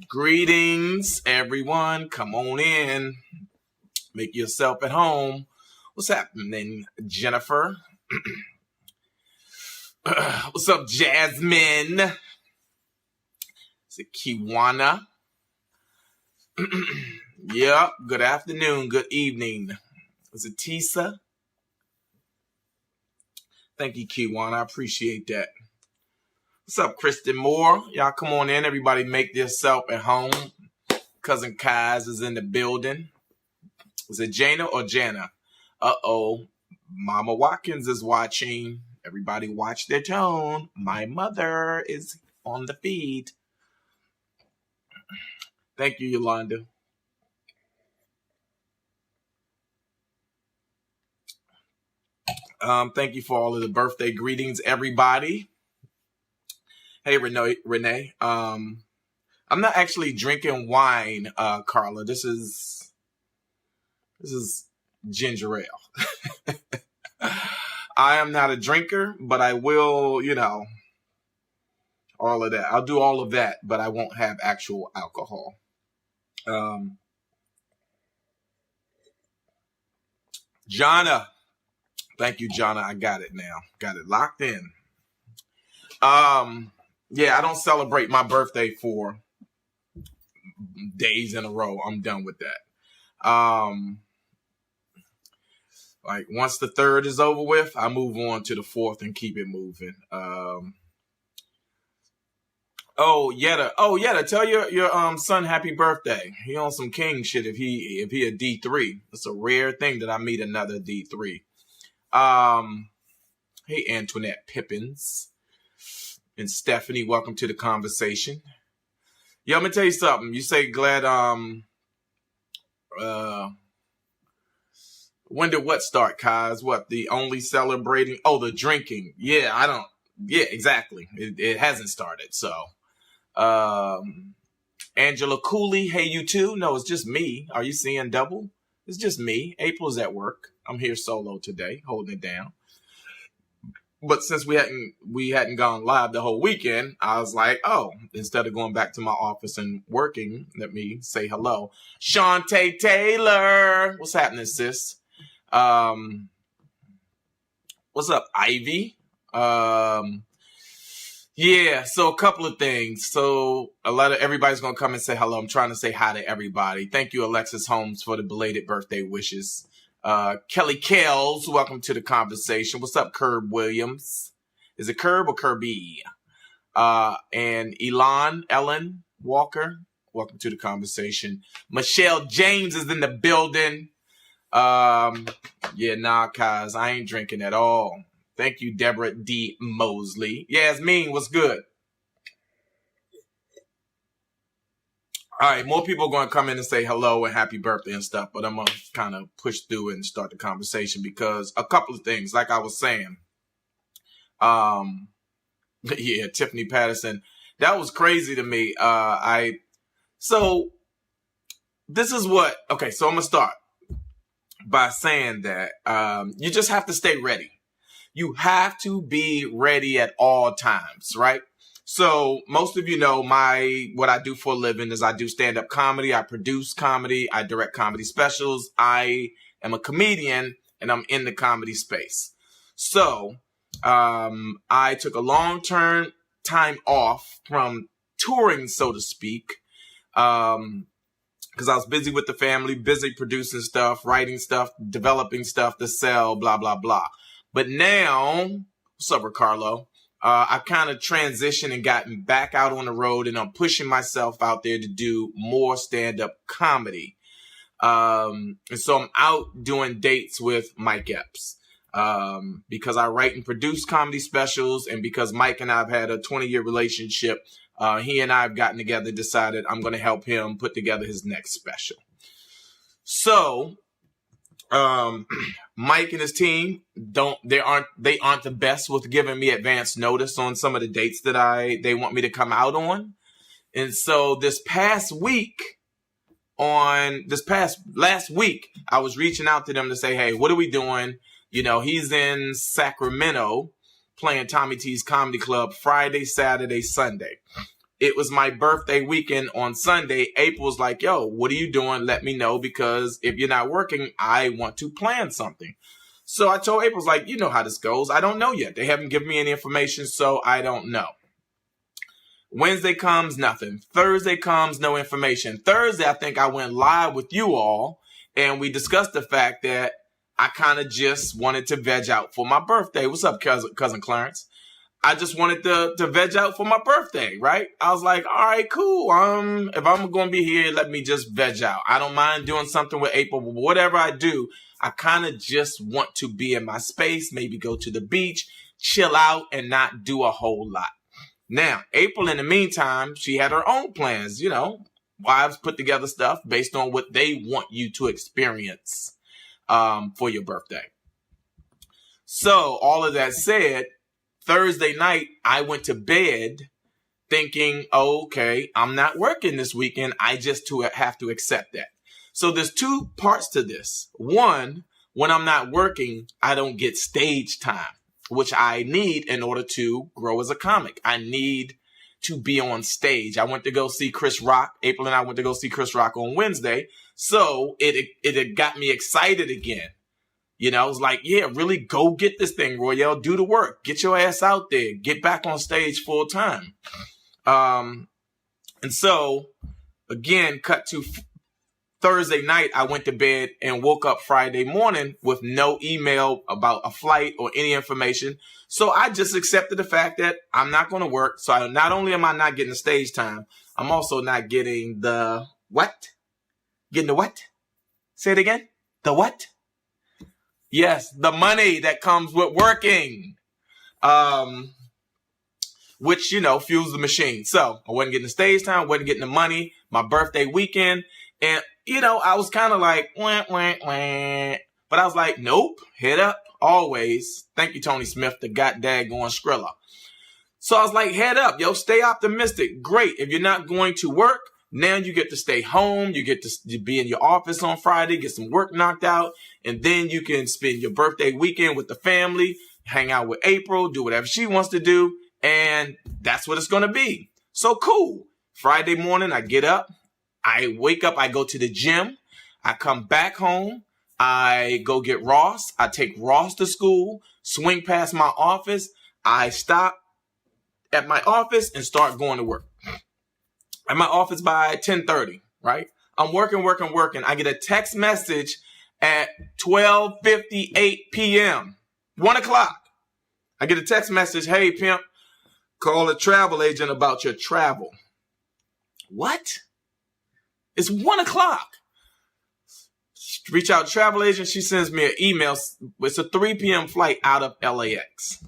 Greetings, everyone. Come on in. Make yourself at home. What's happening, Jennifer? What's up, Jasmine? Is it Kiwana? Yep. Good afternoon. Good evening. Is it Tisa? Thank you, Kiwana. I appreciate that. What's up, Kristen Moore? Y'all come on in. Everybody make yourself at home. Cousin Kaz is in the building. Is it Jana or Jana? Uh-oh. Mama Watkins is watching. Everybody watch their tone. My mother is on the feed. Thank you, Yolanda. Thank you for all of the birthday greetings, everybody. Hey, Renee. I'm not actually drinking wine, Carla. This is ginger ale. I am not a drinker, but I will, all of that. I'll do all of that, but I won't have actual alcohol. Jonna. Thank you, Jonna. I got it now. Got it locked in. Yeah, I don't celebrate my birthday for days in a row. I'm done with that. Like once the third is over with, I move on to the fourth and keep it moving. Yetta, tell your son happy birthday. He on some king shit if he a D3. It's a rare thing that I meet another D3. Hey, Antoinette Pippins. And Stephanie, welcome to the conversation. Yo, let me tell you something. You say glad, when did what start, Kaz? What, the only celebrating? Oh, the drinking. Yeah, exactly. It hasn't started, so. Angela Cooley, hey, you too? No, it's just me. Are you seeing double? It's just me. April's at work. I'm here solo today, holding it down. But since we hadn't gone live the whole weekend, I was like, oh, instead of going back to my office and working, let me say hello. Shantae Taylor. What's happening, sis? What's up, Ivy? Yeah, so a couple of things. So everybody's going to come and say hello. I'm trying to say hi to everybody. Thank you, Alexis Holmes, for the belated birthday wishes. Kelly Kells, welcome to the conversation. What's up, Curb Williams? Is it Curb or Kirby? And Ellen Walker, welcome to the conversation. Michelle James is in the building. Kaz, I ain't drinking at all. Thank you, Deborah D. Mosley. Yasmin, what's good? All right, more people are going to come in and say hello and happy birthday and stuff, but I'm going to kind of push through and start the conversation because a couple of things, like I was saying. Tiffany Patterson, that was crazy to me. So I'm going to start by saying that you just have to stay ready. You have to be ready at all times, right? So most of you know what I do for a living is I do stand-up comedy. I produce comedy. I direct comedy specials. I am a comedian and I'm in the comedy space. So I took a long-term time off from touring, so to speak, because I was busy with the family, busy producing stuff, writing stuff, developing stuff to sell, blah, blah, blah. But now, what's up, Ricardo? I've kind of transitioned and gotten back out on the road, and I'm pushing myself out there to do more stand-up comedy. And so I'm out doing dates with Mike Epps because I write and produce comedy specials, and because Mike and I have had a 20-year relationship, he and I have gotten together, decided I'm going to help him put together his next special. So Mike and his team they aren't the best with giving me advance notice on some of the dates that they want me to come out on. And so last week, I was reaching out to them to say, hey, what are we doing? He's in Sacramento playing Tommy T's Comedy Club Friday, Saturday, Sunday. it was my birthday weekend on Sunday. April was like, yo, what are you doing? Let me know, because if you're not working, I want to plan something. So I told April, like, you know how this goes. I don't know yet. They haven't given me any information, so I don't know. Wednesday comes, nothing. Thursday comes, no information. Thursday, I think I went live with you all, and we discussed the fact that I kind of just wanted to veg out for my birthday. What's up, cousin Clarence? I just wanted to veg out for my birthday, right? I was like, all right, cool. If I'm going to be here, let me just veg out. I don't mind doing something with April, but whatever I do, I kind of just want to be in my space, maybe go to the beach, chill out, and not do a whole lot. Now, April, in the meantime, she had her own plans. You know, wives put together stuff based on what they want you to experience for your birthday. So, all of that said, Thursday night, I went to bed thinking, okay, I'm not working this weekend. I just have to accept that. So there's two parts to this. One, when I'm not working, I don't get stage time, which I need in order to grow as a comic. I need to be on stage. I went to go see Chris Rock. April and I went to go see Chris Rock on Wednesday. So it got me excited again. You know, I was like, yeah, really go get this thing, Royale. Do the work. Get your ass out there. Get back on stage full time. And so, again, cut to Thursday night, I went to bed and woke up Friday morning with no email about a flight or any information. So I just accepted the fact that I'm not going to work. So not only am I not getting the stage time, I'm also not getting the what? Getting the what? Say it again. The what? Yes, the money that comes with working, which, you know, fuels the machine. So I wasn't getting the stage time, wasn't getting the money, my birthday weekend. And, you know, I was kind of like, wah, wah, wah. But I was like, nope, head up always. Thank you, Tony Smith, the daggone Skrilla. So I was like, head up, yo, stay optimistic. Great. If you're not going to work, now you get to stay home. You get to be in your office on Friday, get some work knocked out. And then you can spend your birthday weekend with the family, hang out with April, do whatever she wants to do. And that's what it's going to be. So cool. Friday morning, I get up. I wake up. I go to the gym. I come back home. I go get Ross. I take Ross to school, swing past my office. I stop at my office and start going to work. At my office by 10:30, right? I'm working. I get a text message at 12:58 p.m., 1 o'clock. I get a text message, hey, pimp, call a travel agent about your travel. What? It's 1 o'clock. Reach out to travel agent. She sends me an email. It's a 3 p.m. flight out of LAX.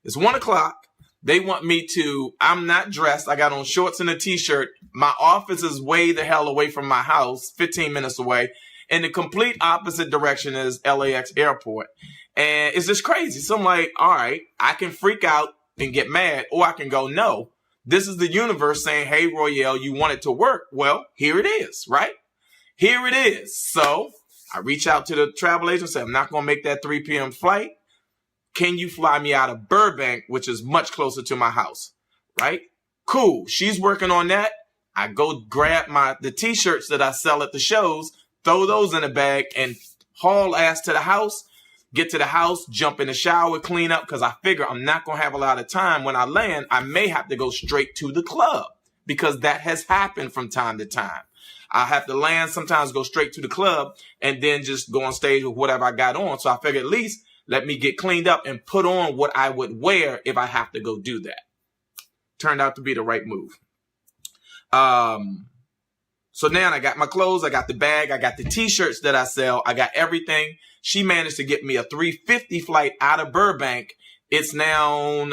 It's 1 o'clock. They want me to, I'm not dressed. I got on shorts and a t-shirt. My office is way the hell away from my house, 15 minutes away. In the complete opposite direction is LAX airport. And it's just crazy. So I'm like, all right, I can freak out and get mad, or I can go, no, this is the universe saying, hey, Royale, you want it to work. Well, here it is, right? Here it is. So I reach out to the travel agent and say, I'm not going to make that 3 p.m. flight. Can you fly me out of Burbank, which is much closer to my house, right? Cool. She's working on that. I go grab the t-shirts that I sell at the shows, throw those in a bag, and haul ass to the house. Get to the house, jump in the shower, clean up, because I figure I'm not going to have a lot of time. When I land, I may have to go straight to the club, because that has happened from time to time. I have to land, sometimes go straight to the club, and then just go on stage with whatever I got on. So I figure at least let me get cleaned up and put on what I would wear if I have to go do that. Turned out to be the right move. So now I got my clothes, I got the bag, I got the t-shirts that I sell, I got everything. She managed to get me a 3:50 flight out of Burbank. It's now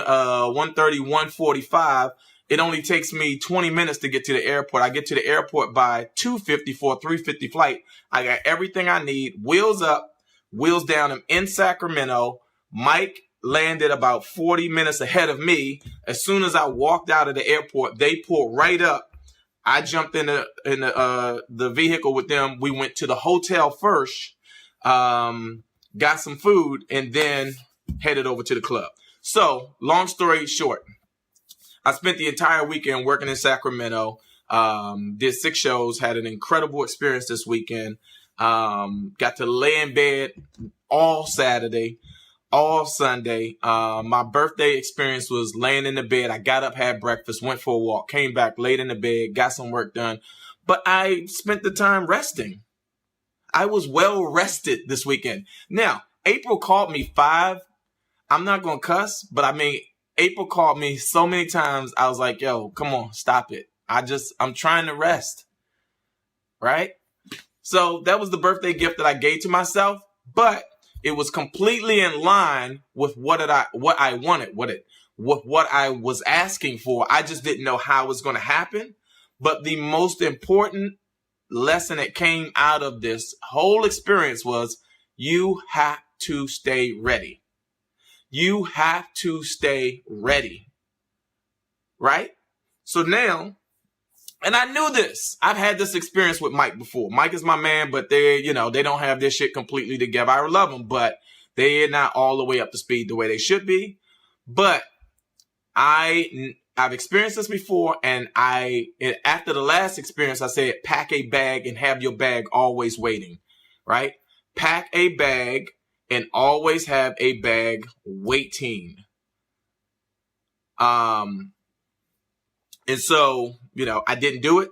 1:30, 1:45. It only takes me 20 minutes to get to the airport. I get to the airport by 2:50 for a 3:50 flight. I got everything I need. Wheels up, wheels down. I'm in Sacramento. Mike landed about 40 minutes ahead of me. As soon as I walked out of the airport, they pulled right up. I jumped in the vehicle with them. We went to the hotel first, got some food, and then headed over to the club. So, long story short, I spent the entire weekend working in Sacramento. Did 6 shows, had an incredible experience this weekend. Got to lay in bed all Saturday, all Sunday. My birthday experience was laying in the bed. I got up, had breakfast, went for a walk, came back, laid in the bed, got some work done. But I spent the time resting. I was well rested this weekend. Now, April called me 5. I'm not going to cuss, but I mean, April called me so many times. I was like, yo, come on, stop it. I'm trying to rest. Right? So that was the birthday gift that I gave to myself, but it was completely in line with what I wanted, what I was asking for. I just didn't know how it was going to happen. But the most important lesson that came out of this whole experience was you have to stay ready. You have to stay ready. Right? So now, and I knew this. I've had this experience with Mike before. Mike is my man, but they don't have their shit completely together. I love them, but they're not all the way up to speed the way they should be. But I've experienced this before, and after the last experience, I said, pack a bag and have your bag always waiting, right? Pack a bag and always have a bag waiting. And so, I didn't do it,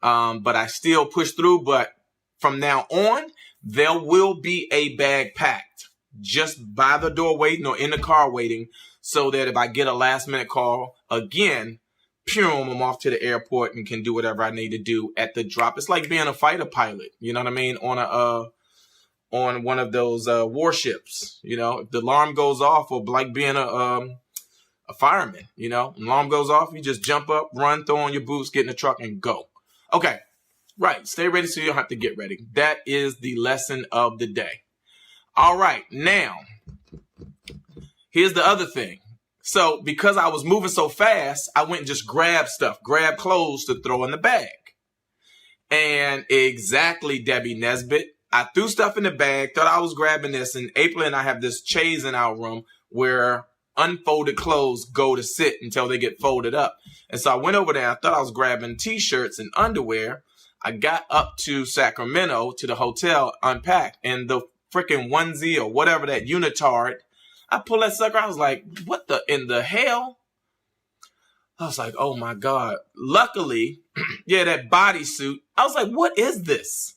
but I still pushed through. But from now on, there will be a bag packed just by the door waiting or in the car waiting, so that if I get a last minute call again, I'm off to the airport and can do whatever I need to do at the drop. It's like being a fighter pilot, you know what I mean? On one of those warships, if the alarm goes off, or like being a fireman, alarm goes off, you just jump up, run, throw on your boots, get in the truck and go. Okay. Right. Stay ready so you don't have to get ready. That is the lesson of the day. All right. Now, here's the other thing. So because I was moving so fast, I went and just grabbed clothes to throw in the bag. And exactly, Debbie Nesbitt, I threw stuff in the bag, thought I was grabbing this, and April and I have this chaise in our room where unfolded clothes go to sit until they get folded up. And so I went over there. I thought I was grabbing T-shirts and underwear. I got up to Sacramento to the hotel, unpacked, and the freaking onesie or whatever, that unitard, I pulled that sucker. I was like, what in the hell? I was like, oh my God. Luckily, that bodysuit. I was like, what is this?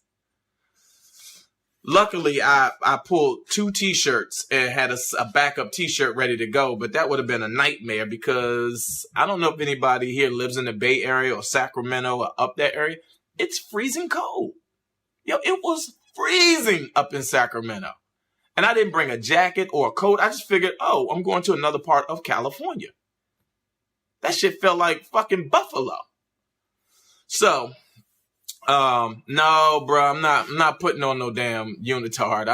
Luckily, I pulled 2 T-shirts and had a backup T-shirt ready to go, but that would have been a nightmare because I don't know if anybody here lives in the Bay Area or Sacramento or up that area. It's freezing cold. It was freezing up in Sacramento. And I didn't bring a jacket or a coat. I just figured, I'm going to another part of California. That shit felt like fucking Buffalo. So, no, bro, I'm not putting on no damn unitard.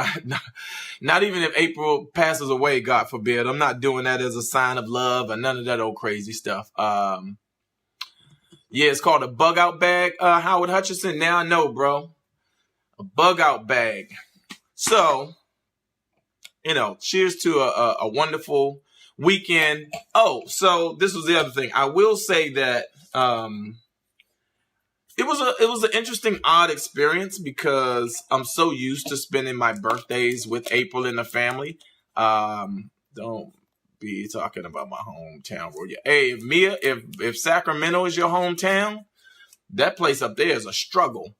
Not even if April passes away, God forbid. I'm not doing that as a sign of love or none of that old crazy stuff. It's called a bug out bag, Howard Hutchinson. Now I know, bro. A bug out bag. So, cheers to a wonderful weekend. So this was the other thing. I will say that it was an interesting, odd experience because I'm so used to spending my birthdays with April and the family. Don't be talking about my hometown. Hey, if Sacramento is your hometown, that place up there is a struggle.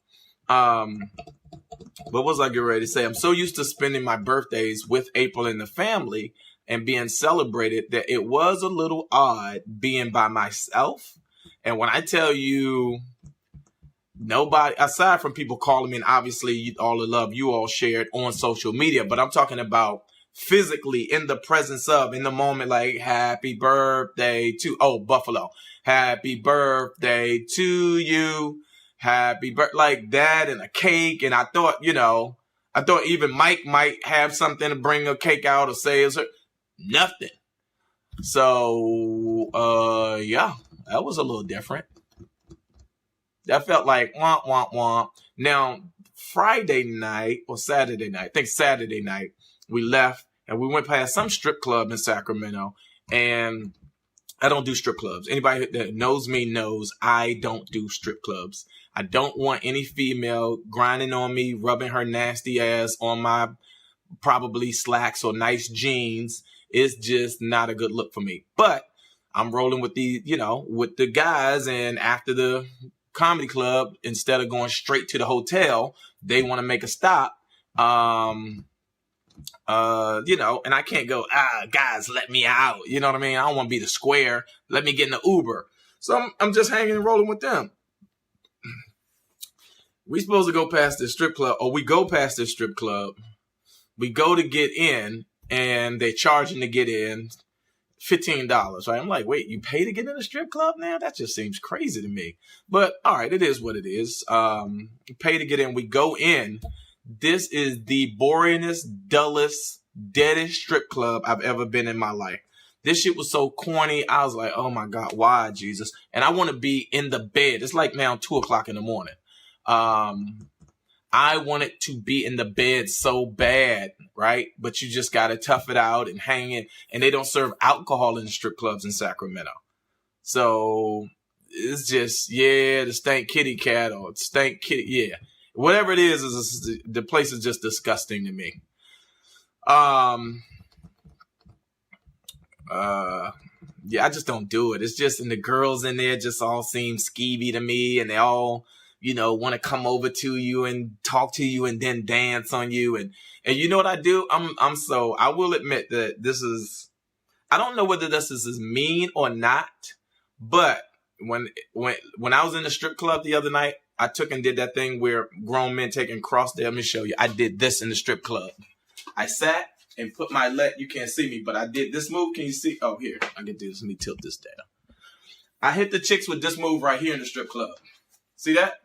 What was I getting ready to say? I'm so used to spending my birthdays with April and the family and being celebrated that it was a little odd being by myself. And when I tell you, nobody, aside from people calling me, and obviously all the love you all shared on social media, but I'm talking about physically in the presence of, in the moment, like, happy birthday to, Buffalo, happy birthday to you. Happy birthday, like that, and a cake. And I thought even Mike might have something to bring a cake out or say, nothing. So, that was a little different. That felt like womp, womp, womp. Now, Friday night or Saturday night, I think Saturday night, we left and we went past some strip club in Sacramento, and I don't do strip clubs. Anybody that knows me knows I don't do strip clubs. I don't want any female grinding on me, rubbing her nasty ass on my probably slacks or nice jeans. It's just not a good look for me. But I'm rolling with with the guys, and after the comedy club, instead of going straight to the hotel, they want to make a stop. And I can't go, guys, let me out. You know what I mean? I don't want to be the square. Let me get in the Uber. So I'm just hanging and rolling with them. We supposed to go past this strip club, or we go past this strip club. We go to get in, and they're charging to get in $15, right? I'm like, wait, you pay to get in a strip club now? That just seems crazy to me. But all right, it is what it is. Pay to get in. We go in. This is the boringest, dullest, deadest strip club I've ever been in my life. This shit was so corny. I was like, oh my God, why, Jesus? And I want to be in the bed. It's like now 2:00 in the morning. I wanted to be in the bed so bad, right? But you just got to tough it out and hang it. And they don't serve alcohol in strip clubs in Sacramento. So it's just, the stank kitty cat or stank kitty. Yeah. Whatever it is the place is just disgusting to me. I just don't do it. It's just, and the girls in there just all seem skeevy to me, and they all, want to come over to you and talk to you and then dance on you. And you know what I do? I will admit that I don't know whether this is mean or not, but when I was in the strip club the other night, I took and did that thing where grown men take and cross there. Let me show you. I did this in the strip club. I sat and put my leg. You can't see me, but I did this move. Can you see? Oh, here. I can do this. Let me tilt this down. I hit the chicks with this move right here in the strip club. See that?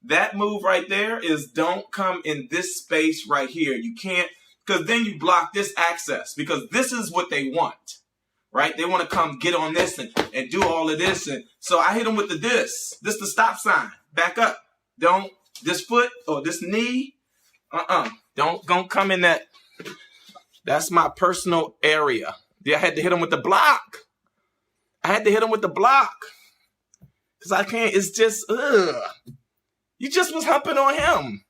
That move right there is don't come in this space right here. You can't, because then you block this access, because this is what they want. Right? They want to come get on this and do all of this. And so I hit them with this the stop sign. Back up. Don't, this foot or this knee. Don't come in that. That's my personal area. I had to hit them with the block. Because I can't, it's just, You just was humping on him.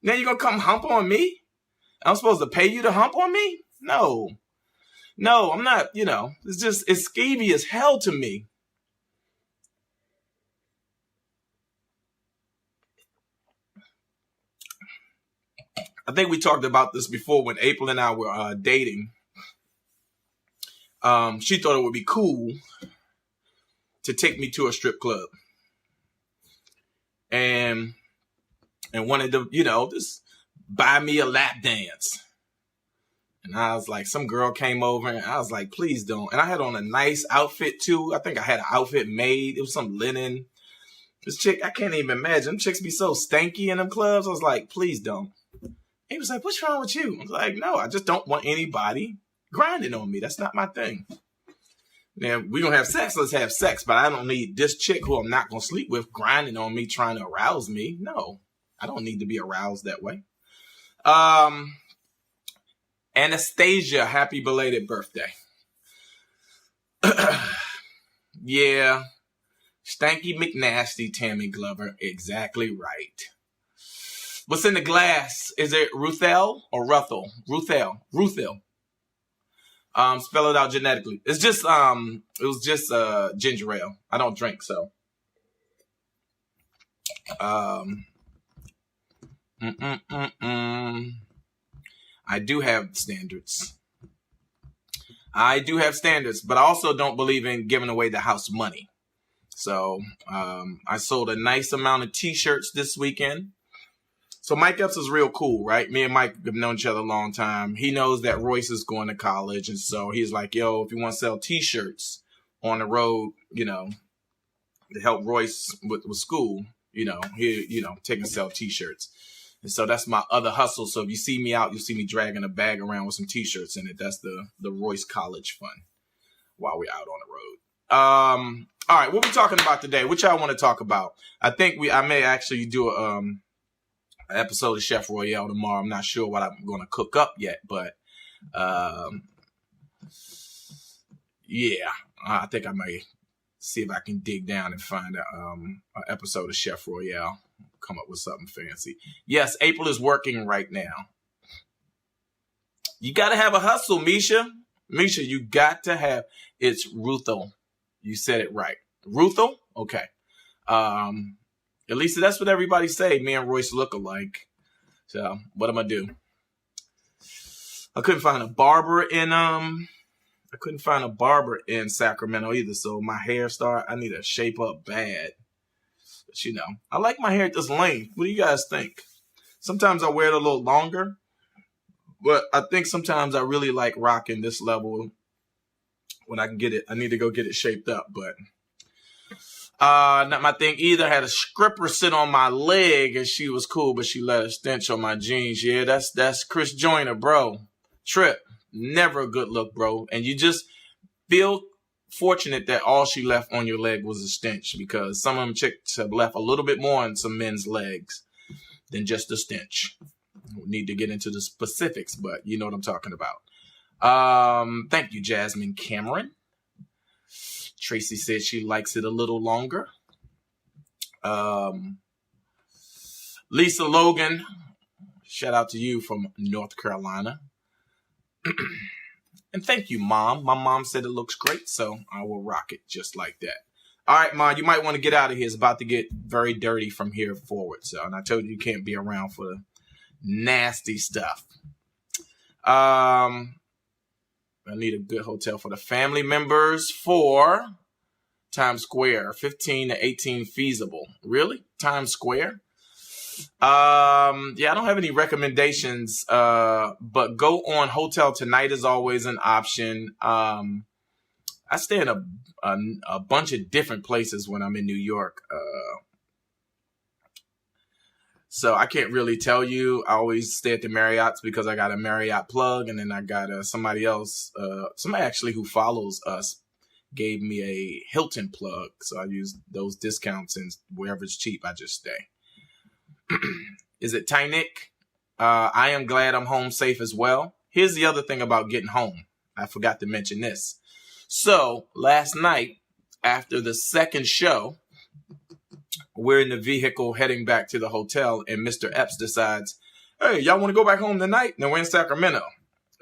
Now you're going to come hump on me? I'm supposed to pay you to hump on me? No, I'm not, it's skeevy as hell to me. I think we talked about this before when April and I were dating. She thought it would be cool to take me to a strip club. And wanted to, just buy me a lap dance. And I was like, some girl came over and I was like, please don't. And I had on a nice outfit too. I think I had an outfit made. It was some linen. This chick, I can't even imagine. Them chicks be so stanky in them clubs. I was like, please don't. He was like, what's wrong with you? I was like, no, I just don't want anybody grinding on me. That's not my thing. Now, we're going to have sex. Let's have sex. But I don't need this chick who I'm not going to sleep with grinding on me, trying to arouse me. No, I don't need to be aroused that way. Anastasia, happy belated birthday. Yeah. Stanky McNasty, Tammy Glover. Exactly right. What's in the glass? Is it Ruthel or Ruthel? Ruthel. Spell it out genetically. It's just, it was just ginger ale. I don't drink, so. I do have standards. But I also don't believe in giving away the house money. So, I sold a nice amount of t-shirts this weekend. So Mike Epps is real cool, right? Me and Mike have known each other a long time. He knows that Royce is going to college. And so he's like, yo, if you want to sell t-shirts on the road, to help Royce with school, take and sell t-shirts. And so that's my other hustle. So if you see me out, you'll see me dragging a bag around with some t-shirts in it. That's the Royce College Fund while we're out on the road. All right, what we talking about today? What y'all want to talk about? I think I may actually do an episode of Chef Royale tomorrow. I'm not sure what I'm going to cook up yet, but yeah. I think I may see if I can dig down and find an episode of Chef Royale. Come up with something fancy. Yes, April is working right now. You got to have a hustle, Misha. Misha, you got to have. It's Rutho. You said it right. Rutho? Okay. At least that's what everybody say. Me and Royce look alike. So what am I do? I couldn't find a barber in Sacramento either. So my hair I need to shape up bad. But I like my hair at this length. What do you guys think? Sometimes I wear it a little longer, but I think sometimes I really like rocking this level when I can get it. I need to go get it shaped up, but not my thing either. I had a stripper sit on my leg and she was cool, but she let a stench on my jeans. Yeah, that's Chris Joyner, bro. Trip. Never a good look, bro. And you just feel fortunate that all she left on your leg was a stench, because some of them chicks have left a little bit more on some men's legs than just a stench. We need to get into the specifics, but you know what I'm talking about. Thank you, Jasmine Cameron. Tracy said she likes it a little longer. Lisa Logan, shout out to you from North Carolina. And thank you, Mom. My mom said it looks great, so I will rock it just like that. All right, Mom, you might want to get out of here. It's about to get very dirty from here forward. So, and I told you can't be around for the nasty stuff. I need a good hotel for the family members for Times Square. 15 to 18 feasible. Really? Times Square? I don't have any recommendations, but go on Hotel Tonight is always an option. I stay in a bunch of different places when I'm in New York. So I can't really tell you. I always stay at the Marriott's because I got a Marriott plug, and then I got somebody actually who follows us gave me a Hilton plug. So I use those discounts, and wherever it's cheap, I just stay. Is it Tynick? I am glad I'm home safe as well. Here's the other thing about getting home. I forgot to mention this. So last night, after the second show, we're in the vehicle heading back to the hotel, and Mr. Epps decides, hey, y'all want to go back home tonight? Now we're in Sacramento.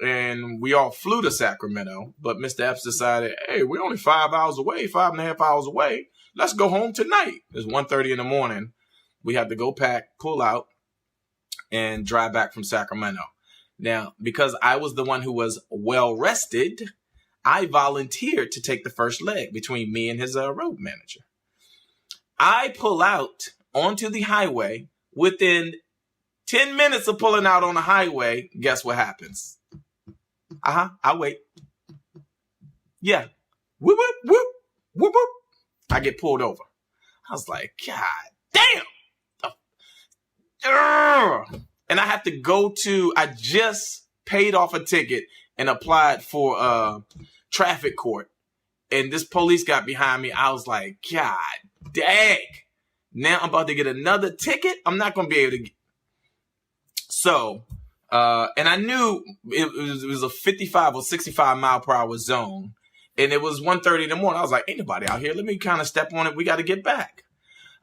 And we all flew to Sacramento, but Mr. Epps decided, hey, we're only 5.5 hours away. Let's go home tonight. It's 1:30 in the morning. We had to go pack, pull out, and drive back from Sacramento. Now, because I was the one who was well rested, I volunteered to take the first leg between me and his road manager. I pull out onto the highway. Within 10 minutes of pulling out on the highway, guess what happens? I wait. Yeah. Whoop, whoop, whoop, whoop, whoop. I get pulled over. I was like, God damn. And I have to I just paid off a ticket and applied for traffic court. And this police got behind me. I was like, God dang. Now I'm about to get another ticket. I'm not going to be able to get. So, and I knew it was a 55 or 65 mile per hour zone. And it was 1:30 in the morning. I was like, ain't nobody out here. Let me kind of step on it. We got to get back.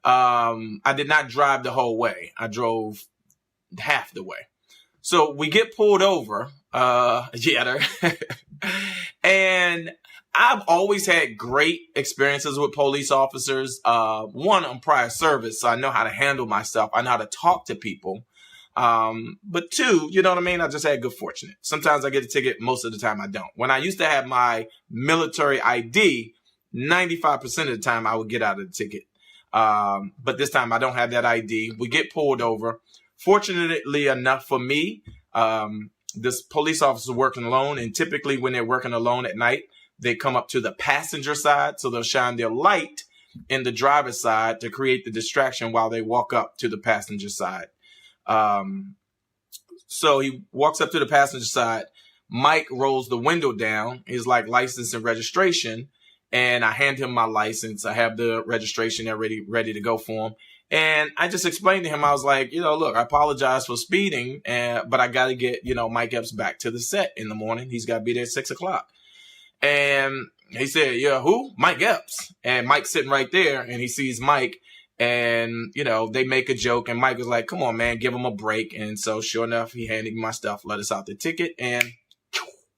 I did not drive the whole way. I drove half the way. So we get pulled over. And I've always had great experiences with police officers. One, I'm prior service, so I know how to handle myself. I know how to talk to people. But two, you know what I mean? I just had good fortune. Sometimes I get a ticket. Most of the time I don't. When I used to have my military ID, 95% of the time I would get out of the ticket. But this time I don't have that ID. We get pulled over. Fortunately enough for me, this police officer is working alone. And typically when they're working alone at night, they come up to the passenger side. So they'll shine their light in the driver's side to create the distraction while they walk up to the passenger side. So he walks up to the passenger side. Mike rolls the window down. He's like, license and registration. And I hand him my license. I have the registration there ready to go for him. And I just explained to him, I was like, look, I apologize for speeding, but I got to get, Mike Epps back to the set in the morning. He's got to be there at 6 o'clock. And he said, yeah, who? Mike Epps. And Mike's sitting right there, and he sees Mike, and, you know, they make a joke, and Mike was like, come on, man, give him a break. And so, sure enough, he handed me my stuff, let us out the ticket, and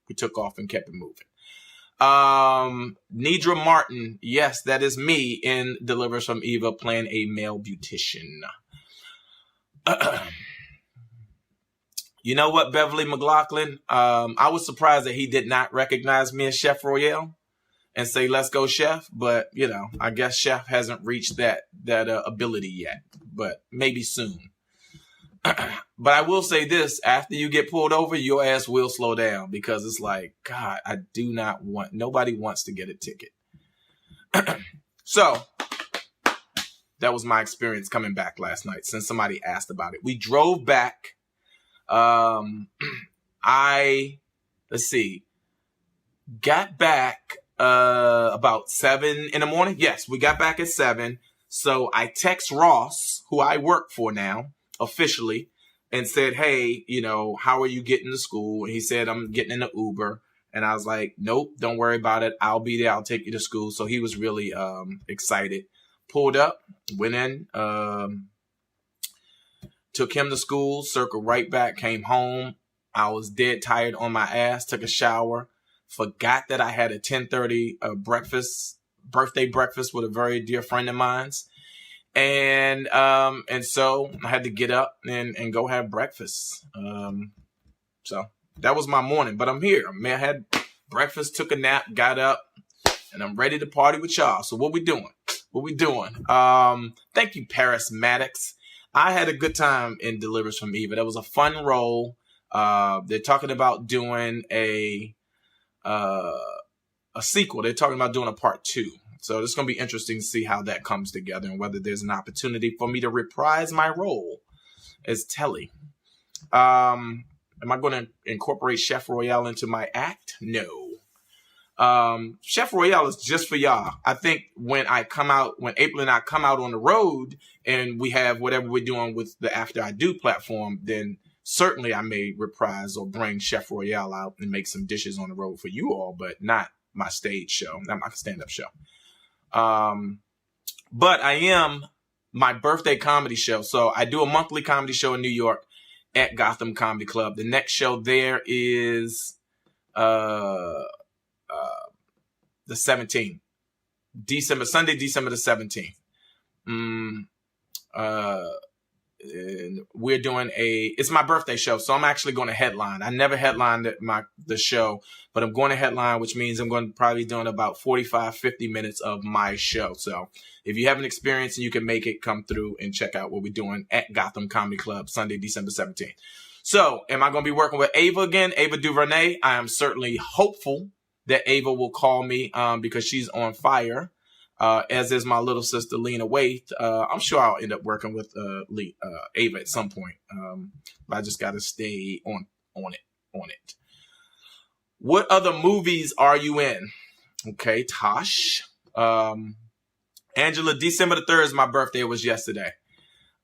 we took off and kept it moving. Nidra Martin, yes, that is me in Delivers from Eva playing a male beautician. You know what, Beverly McLaughlin? I was surprised that he did not recognize me as Chef Royale and say, let's go, Chef. But, you know, I guess Chef hasn't reached that ability yet, but maybe soon. But I will say this, after you get pulled over, your ass will slow down, because it's like, God, nobody wants to get a ticket. So that was my experience coming back last night, since somebody asked about it. We drove back. Got back about 7 in the morning. Yes, we got back at 7. So I text Ross, who I work for now, officially, and said, hey, you know, how are you getting to school? And he said, I'm getting in the Uber. And I was like, nope, don't worry about it. I'll be there. I'll take you to school. So he was really excited. Pulled up, went in, took him to school, circled right back, came home. I was dead tired on my ass, took a shower, forgot that I had a 10:30 birthday breakfast with a very dear friend of mine's. And so I had to get up and go have breakfast. So that was my morning, but I'm here. I had breakfast, took a nap, got up, and I'm ready to party with y'all. So what we doing? Thank you, Paris Maddox. I had a good time in Delivers from Eva. That was a fun role. They're talking about doing a sequel. They're talking about doing a part 2. So it's going to be interesting to see how that comes together and whether there's an opportunity for me to reprise my role as Telly. Am I going to incorporate Chef Royale into my act? No. Chef Royale is just for y'all. I think when April and I come out on the road and we have whatever we're doing with the After I Do platform, then certainly I may reprise or bring Chef Royale out and make some dishes on the road for you all, but not my stage show, not my stand-up show. But I am my birthday comedy show. So I do a monthly comedy show in New York at Gotham Comedy Club. The next show there is the 17th. Sunday, December the 17th. And we're doing it's my birthday show, so I'm actually going to headline. I never headlined the show, but I'm going to headline, which means I'm going to probably be doing about 45, 50 minutes of my show. So if you have an experience and you can make it, come through and check out what we're doing at Gotham Comedy Club, Sunday, December 17th. So am I going to be working with Ava again? Ava DuVernay? I am certainly hopeful that Ava will call me because she's on fire. As is my little sister, Lena Waithe. I'm sure I'll end up working with Ava at some point. But I just got to stay on it. What other movies are you in? Okay, Tosh. Angela, December the 3rd is my birthday. It was yesterday.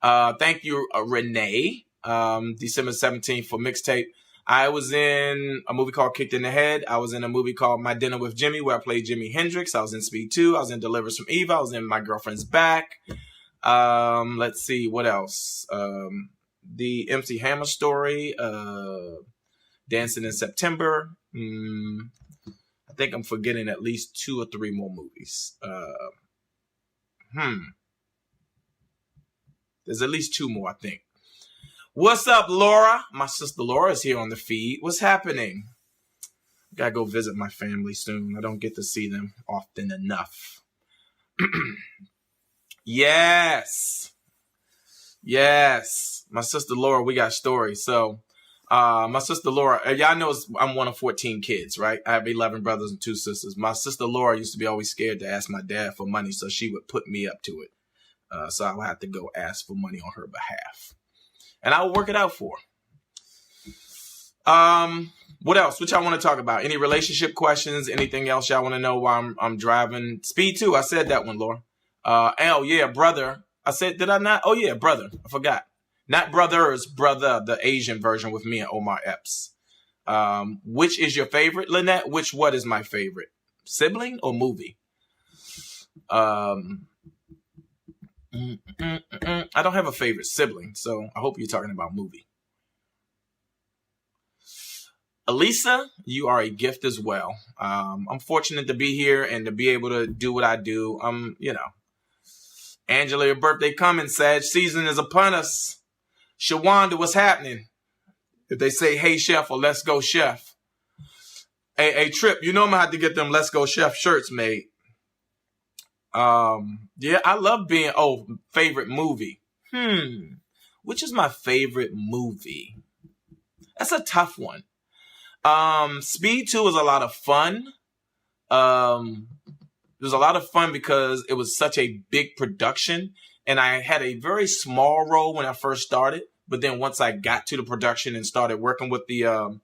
Thank you, Renee. December 17th for Mixtape. I was in a movie called Kicked in the Head. I was in a movie called My Dinner with Jimmy, where I played Jimi Hendrix. I was in Speed 2. I was in Delivers from Eva. I was in My Girlfriend's Back. Let's see, what else? The MC Hammer Story. Dancing in September. I think I'm forgetting at least 2 or 3 more movies. There's at least 2 more, I think. What's up, Laura? My sister Laura is here on the feed. What's happening? Gotta go visit my family soon. I don't get to see them often enough. Yes. My sister Laura, we got stories. So, my sister Laura, y'all know I'm one of 14 kids, right? I have 11 brothers and 2 sisters. My sister Laura used to be always scared to ask my dad for money, so she would put me up to it. So I would have to go ask for money on her behalf. And I will work it out for her. What else? What y'all want to talk about? Any relationship questions? Anything else y'all want to know while I'm driving? Speed 2. I said that one, Laura. Oh, yeah, brother. I said, did I not? Oh, yeah, brother. I forgot. Not brothers, brother, the Asian version with me and Omar Epps. Which is your favorite, Lynette? What is my favorite? Sibling or movie? I don't have a favorite sibling, so I hope you're talking about movie. Elisa, you are a gift as well. I'm fortunate to be here and to be able to do what I do. Angela, your birthday coming. Sag season is upon us. Shawanda, what's happening? If they say, hey, chef, or let's go, chef. Hey, Trip, you know I'm going to have to get them let's go, chef shirts made. Yeah, I love being, favorite movie. Which is my favorite movie? That's a tough one. Speed 2 is a lot of fun. It was a lot of fun because it was such a big production, and I had a very small role when I first started. But then once I got to the production and started working with the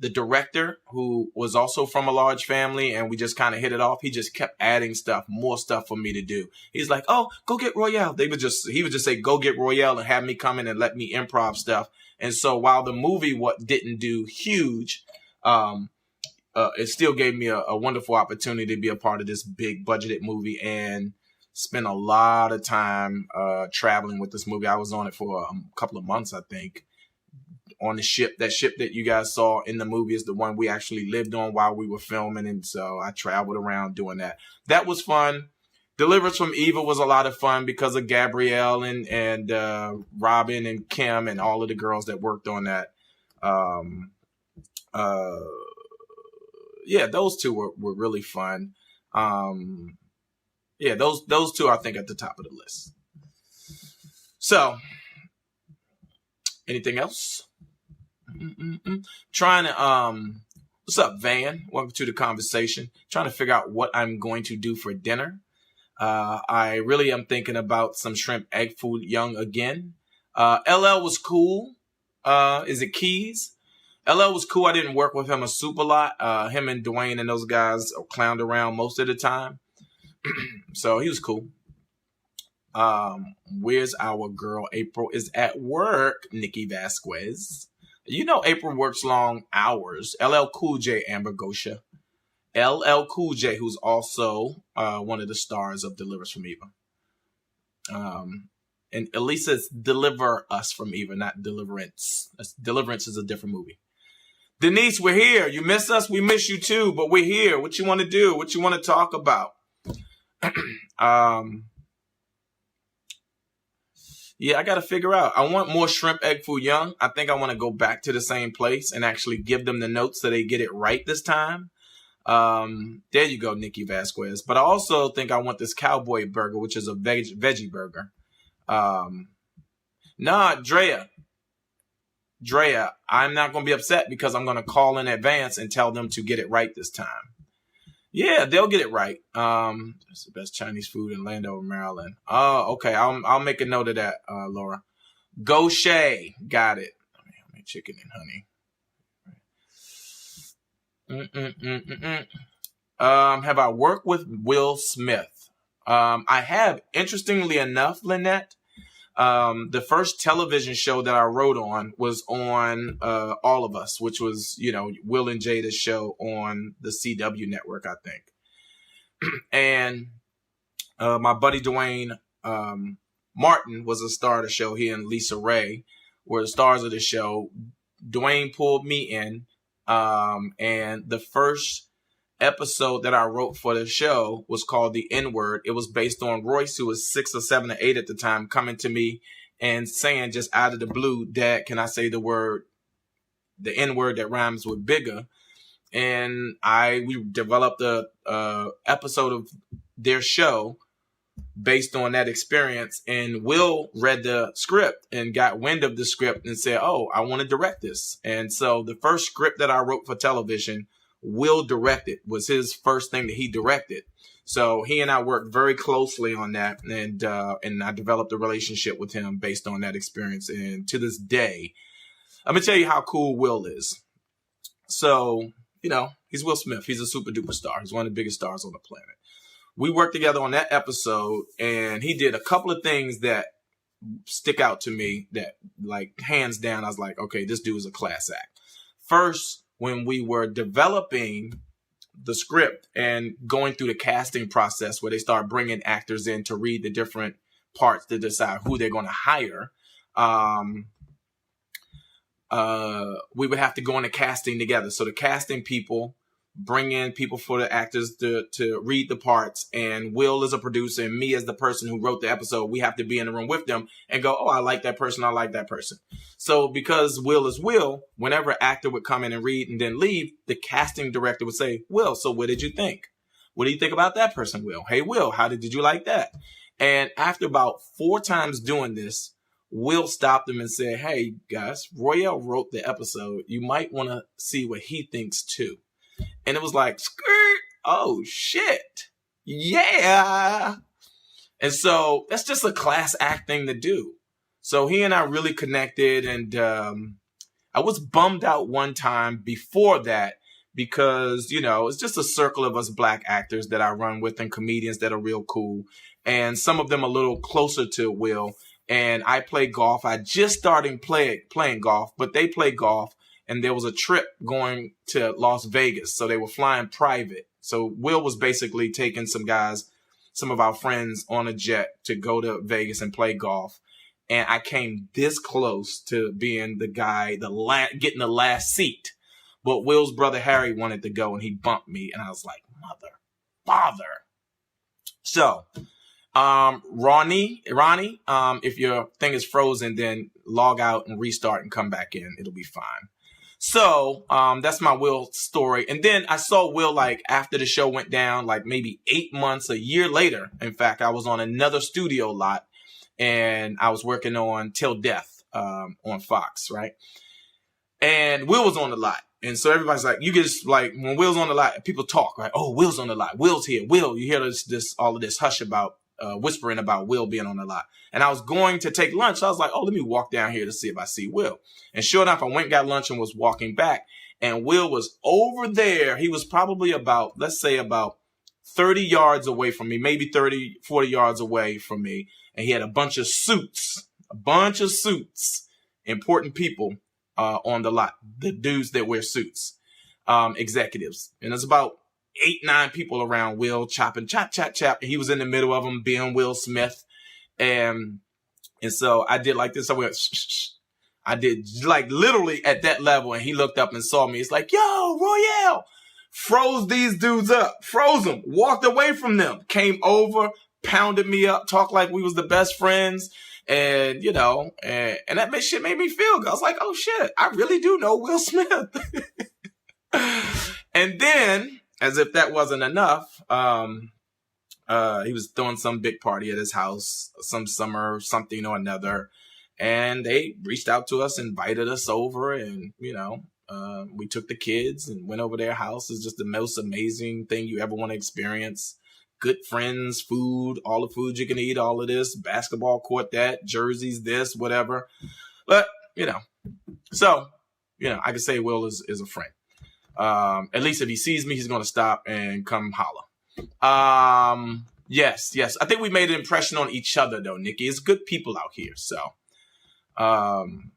director, who was also from a large family, and we just kind of hit it off, he just kept adding more stuff for me to do. He's like, "Oh, go get Royale." He would just say, "Go get Royale," and have me come in and let me improv stuff. And so while the movie didn't do huge, it still gave me a wonderful opportunity to be a part of this big budgeted movie and spent a lot of time traveling with this movie. I was on it for a couple of months, I think, on the ship. That ship that you guys saw in the movie is the one we actually lived on while we were filming. And so I traveled around doing that. That was fun. Deliverance from Evil was a lot of fun because of Gabrielle and Robin and Kim and all of the girls that worked on that. Yeah, those two were really fun. Yeah, those two I think at the top of the list. So, anything else? Trying to what's up, Van? Welcome to the conversation. Trying to figure out what I'm going to do for dinner. I really am thinking about some shrimp egg foo young again. LL was cool. Is it Keys? LL was cool. I didn't work with him a super lot. Him and Dwayne and those guys clowned around most of the time. So he was cool. Where's our girl? April is at work. Nikki Vasquez. You know April works long hours. LL Cool J, Amber Gosha. LL Cool J, who's also one of the stars of Deliverance from Eva. And Elisa's Deliver Us from Eva, not Deliverance. Deliverance is a different movie. Denise, we're here. You miss us? We miss you too, but we're here. What you want to do? What you want to talk about? Yeah, I got to figure out. I want more shrimp egg foo young. I think I want to go back to the same place and actually give them the notes so they get it right this time. There you go, Nikki Vasquez. But I also think I want this cowboy burger, which is a veggie burger. Drea, I'm not going to be upset because I'm going to call in advance and tell them to get it right this time. Yeah, they'll get it right. It's the best Chinese food in Landover, Maryland. Oh, okay. I'll make a note of that, Laura. Go Shay. Got it. I'll make chicken and honey. Have I worked with Will Smith? I have. Interestingly enough, Lynette, the first television show that I wrote on was on All of Us, which was, Will and Jada's show on the CW network, I think. And my buddy Dwayne Martin was a star of the show. He and Lisa Ray were the stars of the show. Dwayne pulled me in, and the first episode that I wrote for the show was called The N-Word. It was based on Royce, who was 6 or 7 or 8 at the time, coming to me and saying just out of the blue, "Dad, can I say the N-word that rhymes with bigger?" And we developed a episode of their show based on that experience. And Will read the script and got wind of the script and said, "Oh, I want to direct this." And so the first script that I wrote for television, Will directed, was his first thing that he directed. So he and I worked very closely on that, and I developed a relationship with him based on that experience. And to this day, I'm gonna tell you how cool Will is. So, he's Will Smith. He's a super duper star. He's one of the biggest stars on the planet. We worked together on that episode, and he did a couple of things that stick out to me that, like, hands down, I was like, okay, this dude is a class act. First, when we were developing the script and going through the casting process where they start bringing actors in to read the different parts to decide who they're going to hire. We would have to go into casting together. So the casting people bring in people for the actors to read the parts, and Will is a producer and me as the person who wrote the episode, we have to be in the room with them and go, oh, I like that person. I like that person. So because Will is Will, whenever an actor would come in and read and then leave, the casting director would say, Will, so what did you think? What do you think about that person, Will? Hey, Will, how did you like that? And after about 4 times doing this, Will stopped him and said, hey, guys, Royale wrote the episode. You might want to see what he thinks, too. And it was like, skirt, oh, shit. Yeah. And so that's just a class act thing to do. So he and I really connected. And I was bummed out one time before that because, you know, it's just a circle of us black actors that I run with and comedians that are real cool. And some of them a little closer to Will. And I play golf. I just started playing golf, but they play golf. And there was a trip going to Las Vegas. So they were flying private. So Will was basically taking some guys, some of our friends on a jet to go to Vegas and play golf. And I came this close to being the guy, getting the last seat. But Will's brother Harry wanted to go and he bumped me. And I was like, father. So, Ronnie, if your thing is frozen, then log out and restart and come back in. It'll be fine. So, that's my Will story. And then I saw Will, like, after the show went down, like maybe 8 months, a year later. In fact, I was on another studio lot and I was working on Till Death, on Fox, right? And Will was on the lot. And so everybody's like, you just like, when Will's on the lot, people talk, right? Oh, Will's on the lot. Will's here. Will, you hear all of this hush about, whispering about Will being on the lot. And I was going to take lunch. So I was like, oh, let me walk down here to see if I see Will. And sure enough, I went and got lunch and was walking back. And Will was over there. He was probably about 30 yards away from me, maybe 30, 40 yards away from me. And he had a bunch of suits, important people on the lot, the dudes that wear suits, executives. And there's about 8, 9 people around Will chopping, chop. And he was in the middle of them being Will Smith. And so I did like this. I went, shh. I did like literally at that level. And he looked up and saw me. It's like, yo, Royale. Froze these dudes up, froze them, walked away from them, came over, pounded me up, talked like we was the best friends. And, you know, and that shit made me feel good. I was like, oh shit, I really do know Will Smith. And then, as if that wasn't enough, he was throwing some big party at his house, some summer, something or another. And they reached out to us, invited us over, and, you know, we took the kids and went over their house. It's just the most amazing thing you ever want to experience. Good friends, food, all the food you can eat, all of this, basketball court, that, jerseys, this, whatever. But, you know, so, you know, I can say Will is a friend. At least if he sees me, he's going to stop and come holler. Yes. I think we made an impression on each other, though, Nikki. It's good people out here. So, I'm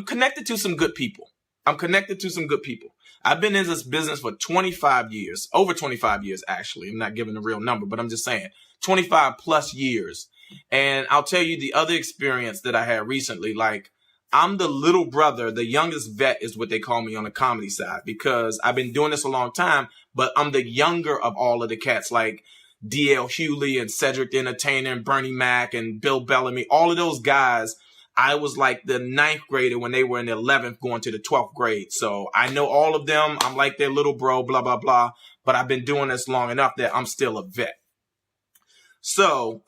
connected to some good people. I've been in this business for 25 years, over 25 years, actually. I'm not giving the real number, but I'm just saying 25 plus years. And I'll tell you the other experience that I had recently, like I'm the little brother, the youngest vet is what they call me on the comedy side, because I've been doing this a long time, but I'm the younger of all of the cats, like D.L. Hewley and Cedric the Entertainer and Bernie Mac and Bill Bellamy, all of those guys. I was like the 9th grader when they were in the 11th going to the 12th grade. So I know all of them. I'm like their little bro, blah, blah, blah. But I've been doing this long enough that I'm still a vet. So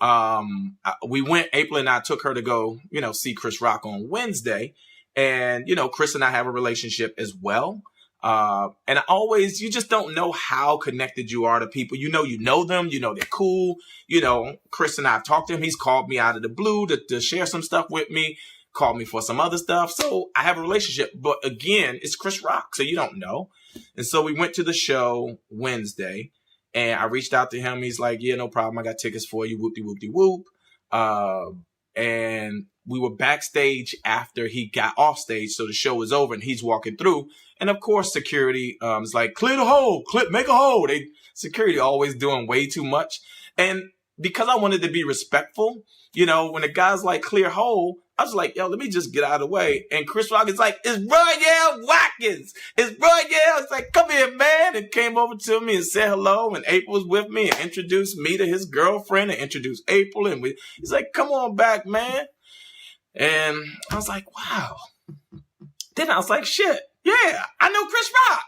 we went, April and I took her to go, you know, see Chris Rock on Wednesday. And, you know, Chris and I have a relationship as well. And you just don't know how connected you are to people. You know them, you know, they're cool. You know, Chris and I have talked to him. He's called me out of the blue to share some stuff with me, called me for some other stuff. So I have a relationship, but again, it's Chris Rock. So you don't know. And so we went to the show Wednesday and I reached out to him. He's like, yeah, no problem. I got tickets for you. Whoop-de-whoop-de-whoop. and we were backstage after he got off stage. So the show was over and he's walking through. And of course, security is like, clear the hole, make a hole. Security always doing way too much. And because I wanted to be respectful, when the guy's like, clear hole, I was like, yo, let me just get out of the way. And Chris Rock is like, it's Royale Watkins. It's Royale. It's like, come here, man. And came over to me and said hello. And April was with me and introduced me to his girlfriend and introduced April. And he's like, come on back, man. And I was like, wow. Then I was like, shit, yeah, I know Chris Rock.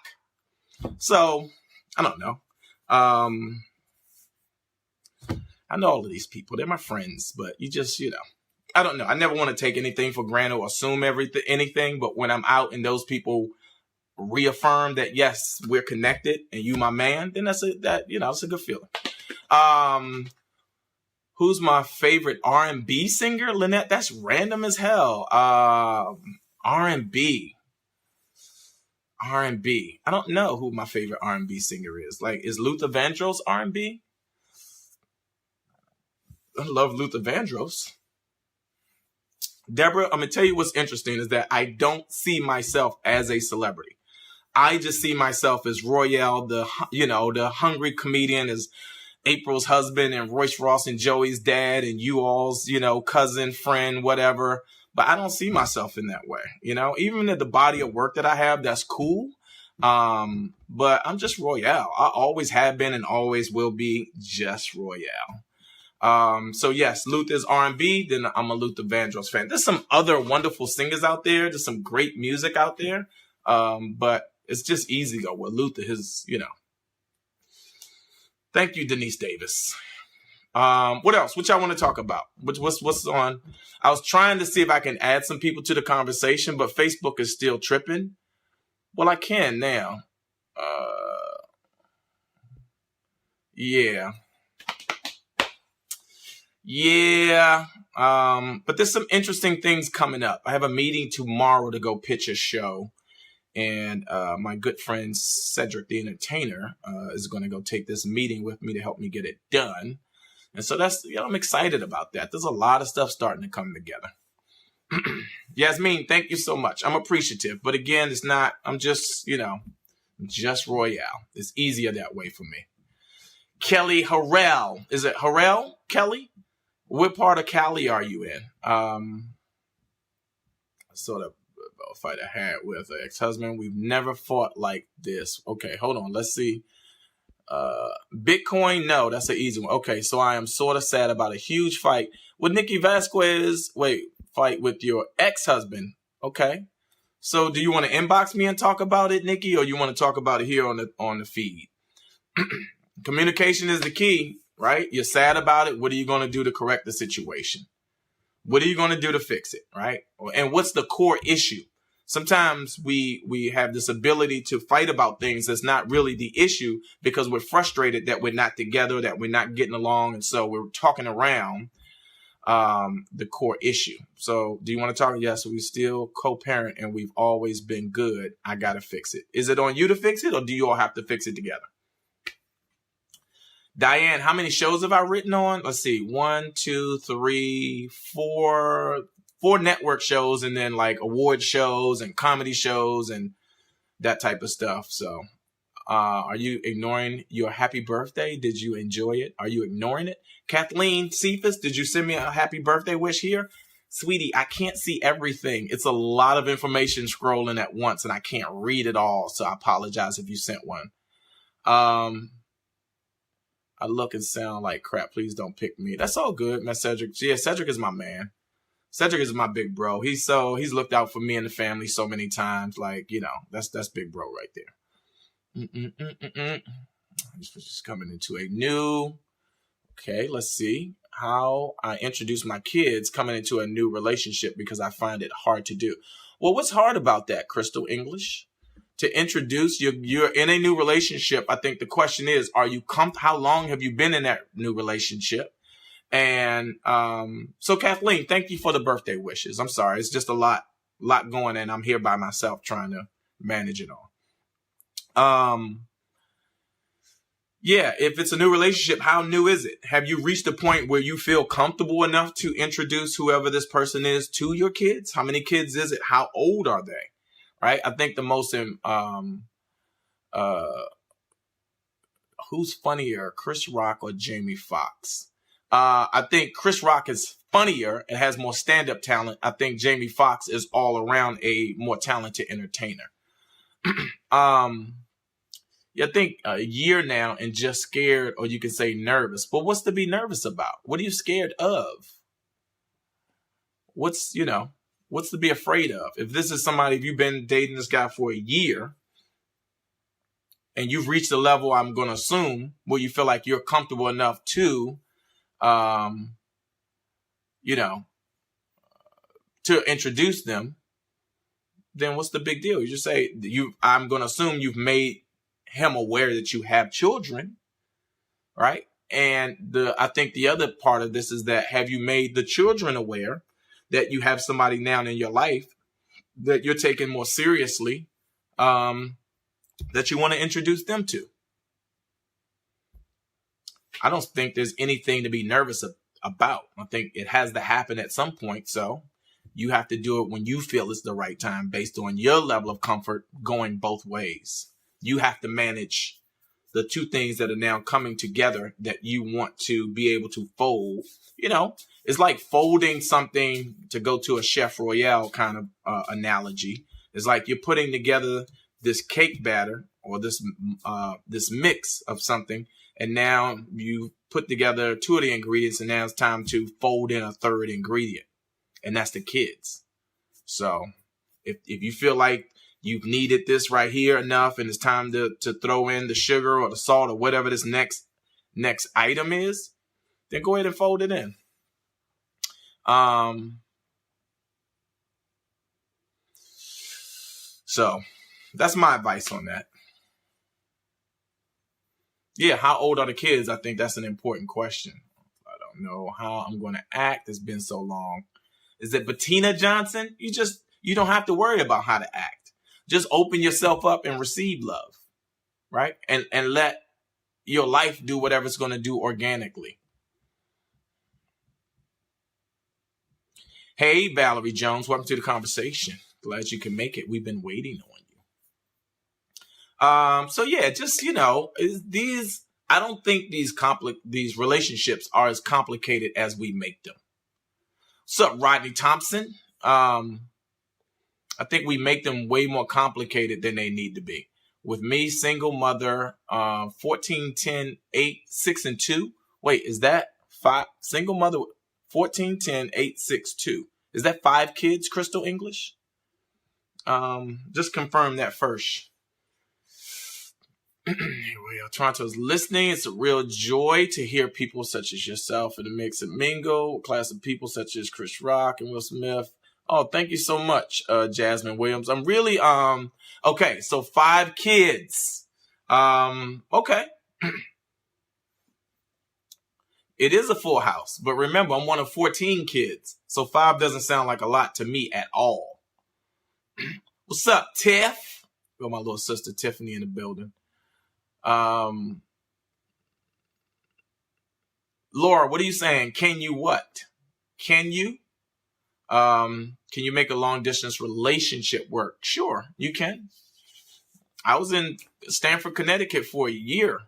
So, I don't know. I know all of these people. They're my friends. But you just, I don't know. I never want to take anything for granted or assume anything. But when I'm out and those people reaffirm that, yes, we're connected and you my man, then it's a good feeling. Who's my favorite R&B singer? Lynette, that's random as hell. R&B. I don't know who my favorite R&B singer is. Like, is Luther Vandross R&B? I love Luther Vandross. Deborah, I'm going to tell you what's interesting is that I don't see myself as a celebrity. I just see myself as Royale, the hungry comedian, as April's husband and Royce Ross and Joey's dad and you all's, cousin, friend, whatever. But I don't see myself in that way. Even in the body of work that I have, that's cool. But I'm just Royale. I always have been and always will be just Royale. So yes, Luther's R&B, then I'm a Luther Vandross fan. There's some other wonderful singers out there. There's some great music out there. But it's just easy to go with Luther, Thank you, Denise Davis. What else? What y'all want to talk about? What's on? I was trying to see if I can add some people to the conversation, but Facebook is still tripping. Well, I can now. Yeah. But there's some interesting things coming up. I have a meeting tomorrow to go pitch a show. And my good friend Cedric the Entertainer is going to go take this meeting with me to help me get it done. And so I'm excited about that. There's a lot of stuff starting to come together. Yasmin, thank you so much. I'm appreciative. But again, it's not, I'm just, just Royale. It's easier that way for me. Kelly Harrell. Is it Harrell, Kelly? What part of Cali are you in? Sort of a fight I had with an ex-husband. We've never fought like this. Okay, hold on. Let's see. Bitcoin, no, that's an easy one. Okay, so I am sort of sad about a huge fight with Nikki Vasquez. Fight with your ex-husband. Okay. So do you want to inbox me and talk about it, Nikki, or you want to talk about it here on the feed? Communication is the key, right? You're sad about it. What are you going to do to correct the situation? What are you going to do to fix it, right? And what's the core issue? Sometimes we have this ability to fight about things that's not really the issue because we're frustrated that we're not together, that we're not getting along. And so we're talking around the core issue. So do you want to talk? Yes, we still co-parent and we've always been good. I got to fix it. Is it on you to fix it or do you all have to fix it together? Diane, how many shows have I written on? Let's see. 1, 2, 3, 4 network shows and then like award shows and comedy shows and that type of stuff. So are you ignoring your happy birthday? Did you enjoy it? Are you ignoring it? Kathleen Cephas, did you send me a happy birthday wish here? Sweetie, I can't see everything. It's a lot of information scrolling at once and I can't read it all. So I apologize if you sent one. I look and sound like crap. Please don't pick me. That's all good, man. Cedric. Yeah, Cedric is my man. Cedric is my big bro. He's looked out for me and the family so many times. Like, that's big bro right there. Just coming into a new. Okay, let's see how I introduce my kids coming into a new relationship because I find it hard to do. Well, what's hard about that, Crystal English? To introduce you're in a new relationship. I think the question is, are you how long have you been in that new relationship? And so Kathleen, thank you for the birthday wishes. I'm sorry. It's just a lot going and I'm here by myself trying to manage it all. Yeah, if it's a new relationship, how new is it? Have you reached a point where you feel comfortable enough to introduce whoever this person is to your kids? How many kids is it? How old are they? Right? I think the most uh who's funnier, Chris Rock or Jamie Foxx? I think Chris Rock is funnier and has more stand-up talent. I think Jamie Foxx is all around a more talented entertainer. I think a year now and just scared, or you can say nervous. But what's to be nervous about? What are you scared of? What's to be afraid of? If this is somebody, if you've been dating this guy for a year and you've reached a level, I'm going to assume, where you feel like you're comfortable enough to, to introduce them, then what's the big deal? You just say, I'm going to assume you've made him aware that you have children, right? And I think the other part of this is that, have you made the children aware that you have somebody now in your life that you're taking more seriously, that you want to introduce them to? I don't think there's anything to be nervous about. I think it has to happen at some point. So you have to do it when you feel it's the right time, based on your level of comfort going both ways. You have to manage the two things that are now coming together that you want to be able to fold. It's like folding something, to go to a Chef Royale kind of analogy. It's like you're putting together this cake batter, or this mix of something, and now you put together two of the ingredients, and now it's time to fold in a third ingredient, and that's the kids. So if you feel like you've kneaded this right here enough and it's time to throw in the sugar or the salt or whatever this next item is, then go ahead and fold it in. So that's my advice on that. Yeah, how old are the kids? I think that's an important question. I don't know how I'm going to act. It's been so long. Is it Bettina Johnson? You don't have to worry about how to act. Just open yourself up and receive love, right? And let your life do whatever it's going to do organically. Hey, Valerie Jones, welcome to the conversation. Glad you can make it. We've been waiting on you. So yeah, just, I don't think these relationships are as complicated as we make them. What's up, Rodney Thompson? I think we make them way more complicated than they need to be. With me, single mother, 14, 10, 8, 6, and 2. Wait, is that 5? Single mother, 14, 10, 8, 6, 2. Is that 5 kids, Crystal English? Just confirm that first. Toronto's listening. It's a real joy to hear people such as yourself in the mix of Mingo, a class of people such as Chris Rock and Will Smith. Oh, thank you so much, Jasmine Williams. I'm really, okay, so 5 kids. Okay. It is a full house, but remember, I'm one of 14 kids, so 5 doesn't sound like a lot to me at all. What's up, Tiff? Got my little sister Tiffany in the building. Laura, what are you saying? Can you what? Can you? Can you make a long distance relationship work? Sure, you can. I was in Stamford, Connecticut for a year.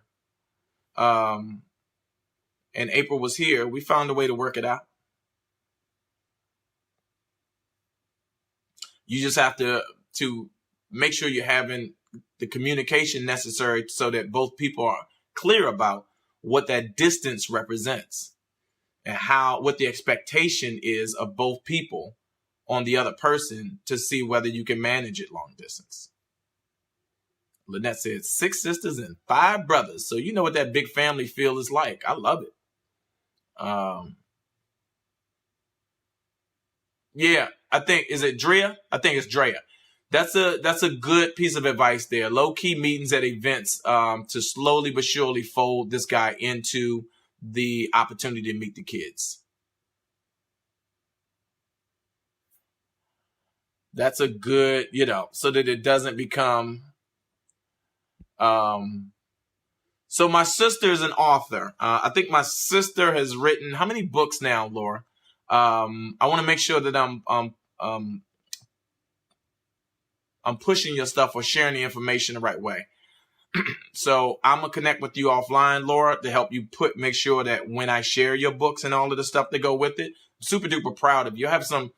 And April was here. We found a way to work it out. You just have to make sure you're having the communication necessary so that both people are clear about what that distance represents and what the expectation is of both people on the other person, to see whether you can manage it long distance. Lynette said 6 sisters and 5 brothers. So you know what that big family feel is like. I love it. Yeah, I think, is it Drea? I think it's Drea. That's a good piece of advice there. Low key meetings at events, to slowly but surely fold this guy into the opportunity to meet the kids. That's a good, so that it doesn't become So my sister is an author. I think my sister has written how many books now, Laura? I want to make sure that I'm pushing your stuff or sharing the information the right way. So I'm gonna connect with you offline, Laura, to help you make sure that when I share your books and all of the stuff that go with it, I'm super duper proud of you. I have some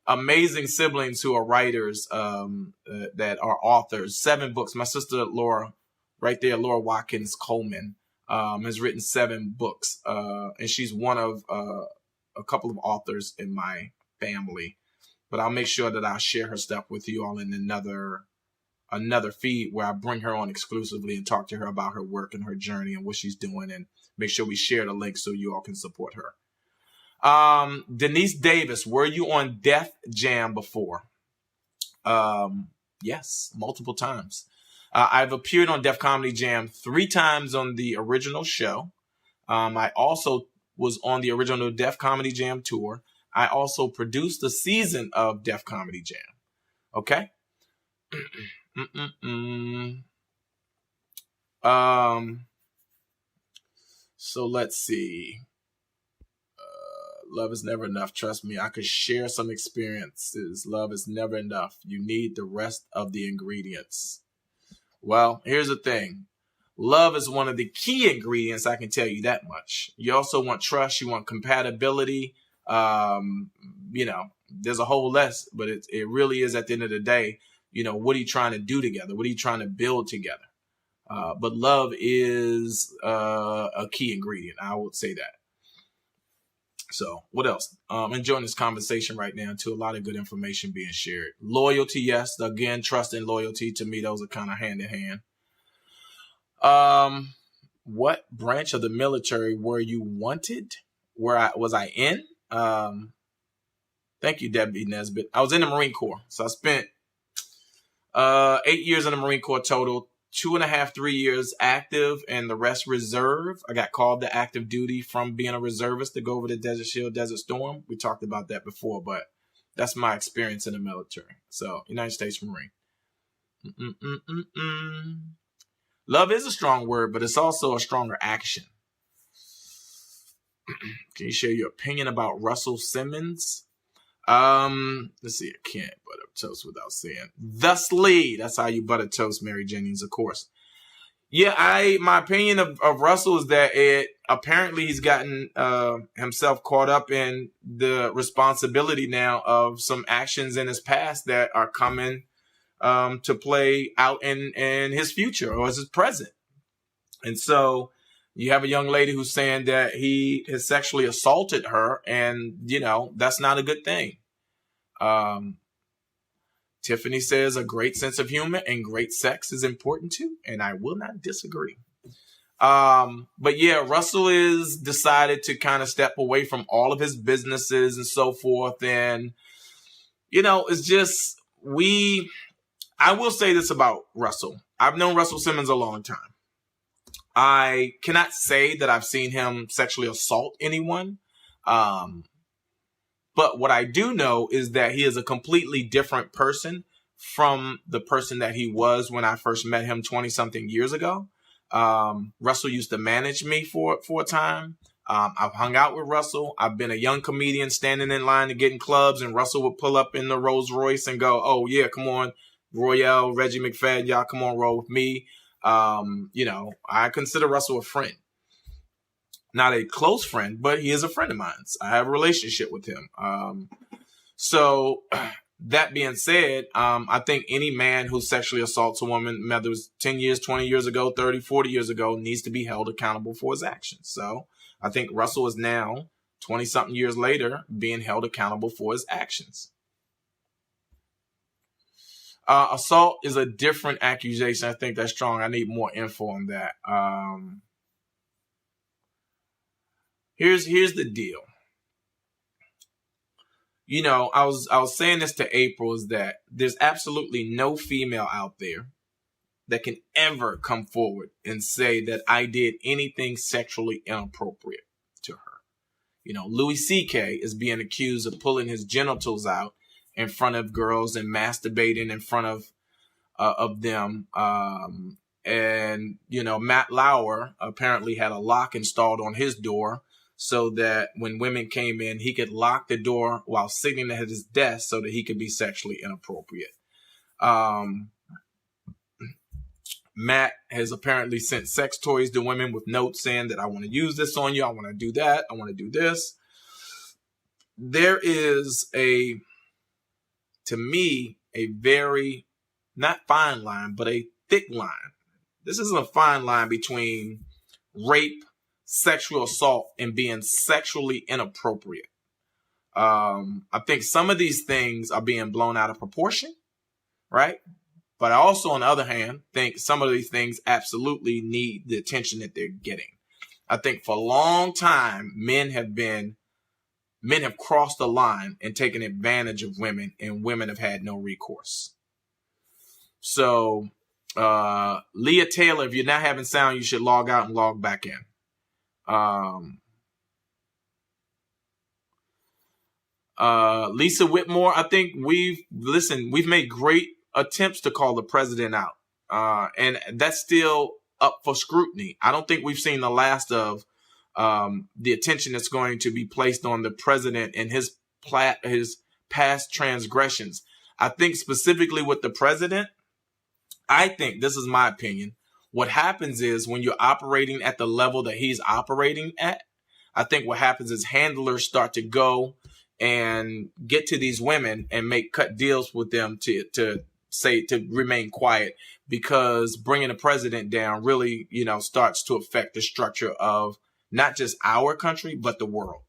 amazing siblings who are writers, that are authors. 7 books. My sister Laura, right there, Laura Watkins Coleman, has written 7 books, and she's one of a couple of authors in my family. But I'll make sure that I'll share her stuff with you all in another feed where I bring her on exclusively and talk to her about her work and her journey and what she's doing, and make sure we share the link so you all can support her. Denise Davis, were you on Def Jam before? Yes, multiple times. I've appeared on Def Comedy Jam 3 times on the original show. I also was on the original Def Comedy Jam tour. I also produced a season of Def Comedy Jam. Okay. So let's see. Love is never enough. Trust me, I could share some experiences. Love is never enough. You need the rest of the ingredients. Well, here's the thing. Love is one of the key ingredients. I can tell you that much. You also want trust. You want compatibility. There's a whole list, but it really is at the end of the day, what are you trying to do together? What are you trying to build together? But love is a key ingredient. I would say that. So what else? Enjoying this conversation right now too. A lot of good information being shared. Loyalty, yes. Again, trust and loyalty, to me, those are kind of hand in hand. What branch of the military were you wanted? Was I in? Thank you, Debbie Nesbitt. I was in the Marine Corps. So I spent 8 years in the Marine Corps total. 2.5, 3 years active and the rest reserve. I got called to active duty from being a reservist to go over to Desert Shield, Desert Storm. We talked about that before, but that's my experience in the military. So, United States Marine. Love is a strong word, but it's also a stronger action. Can you share your opinion about Russell Simmons? Let's see. I can't butter toast without saying thusly. That's how you butter toast, Mary Jennings, of course. Yeah, my opinion of Russell is that apparently he's gotten himself caught up in the responsibility now of some actions in his past that are coming to play out in his future or his present. And so you have a young lady who's saying that he has sexually assaulted her, and, that's not a good thing. Tiffany says a great sense of humor and great sex is important too, and I will not disagree. But yeah, Russell is decided to kind of step away from all of his businesses and so forth. And, it's just, I will say this about Russell. I've known Russell Simmons a long time. I cannot say that I've seen him sexually assault anyone. But what I do know is that he is a completely different person from the person that he was when I first met him 20-something years ago. Russell used to manage me for a time. I've hung out with Russell. I've been a young comedian standing in line to get in clubs, and Russell would pull up in the Rolls Royce and go, "Oh, yeah, come on, Royale, Reggie McFadden, y'all come on, roll with me." I consider Russell a friend. Not a close friend, but he is a friend of mine. I have a relationship with him. So that being said, I think any man who sexually assaults a woman, whether it was 10 years, 20 years ago, 30, 40 years ago, needs to be held accountable for his actions. So I think Russell is now, 20-something years later, being held accountable for his actions. Assault is a different accusation. I think that's strong. I need more info on that. Here's the deal. I was saying this to April, is that there's absolutely no female out there that can ever come forward and say that I did anything sexually inappropriate to her. Louis C.K. is being accused of pulling his genitals out in front of girls and masturbating in front of them. And, Matt Lauer apparently had a lock installed on his door so that when women came in, he could lock the door while sitting at his desk so that he could be sexually inappropriate. Matt has apparently sent sex toys to women with notes saying that I want to use this on you. I want to do that. I want to do this. There is to me, a very, not fine line, but a thick line. This isn't a fine line between rape, sexual assault, and being sexually inappropriate. I think some of these things are being blown out of proportion, right? But I also, on the other hand, think some of these things absolutely need the attention that they're getting. I think for a long time, men have crossed the line and taken advantage of women, and women have had no recourse. So, Leah Taylor, if you're not having sound, you should log out and log back in. Lisa Whitmore, I think we've made great attempts to call the president out. And that's still up for scrutiny. I don't think we've seen the last of the attention that's going to be placed on the president and his past transgressions. I think specifically with the president, I think, this is my opinion, what happens is when you're operating at the level that he's operating at, I think what happens is handlers start to go and get to these women and cut deals with them to remain quiet, because bringing the president down really, starts to affect the structure of not just our country, but the world.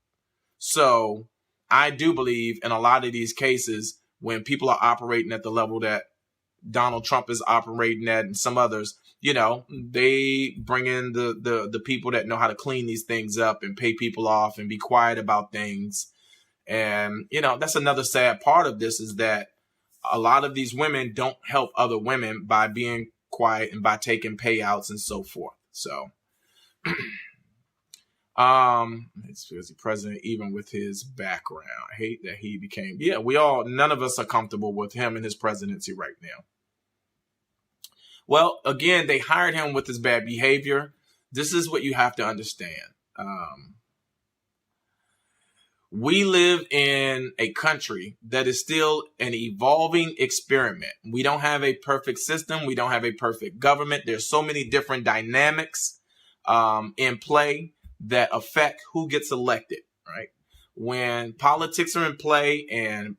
So I do believe in a lot of these cases, when people are operating at the level that Donald Trump is operating at and some others, they bring in the people that know how to clean these things up and pay people off and be quiet about things. And, that's another sad part of this, is that a lot of these women don't help other women by being quiet and by taking payouts and so forth. So, it's the president, even with his background. I hate that he became, none of us are comfortable with him and his presidency right now. Well, again, they hired him with his bad behavior. This is what you have to understand. We live in a country that is still an evolving experiment. We don't have a perfect system. We don't have a perfect government. There's so many different dynamics in play that affect who gets elected, right? When politics are in play and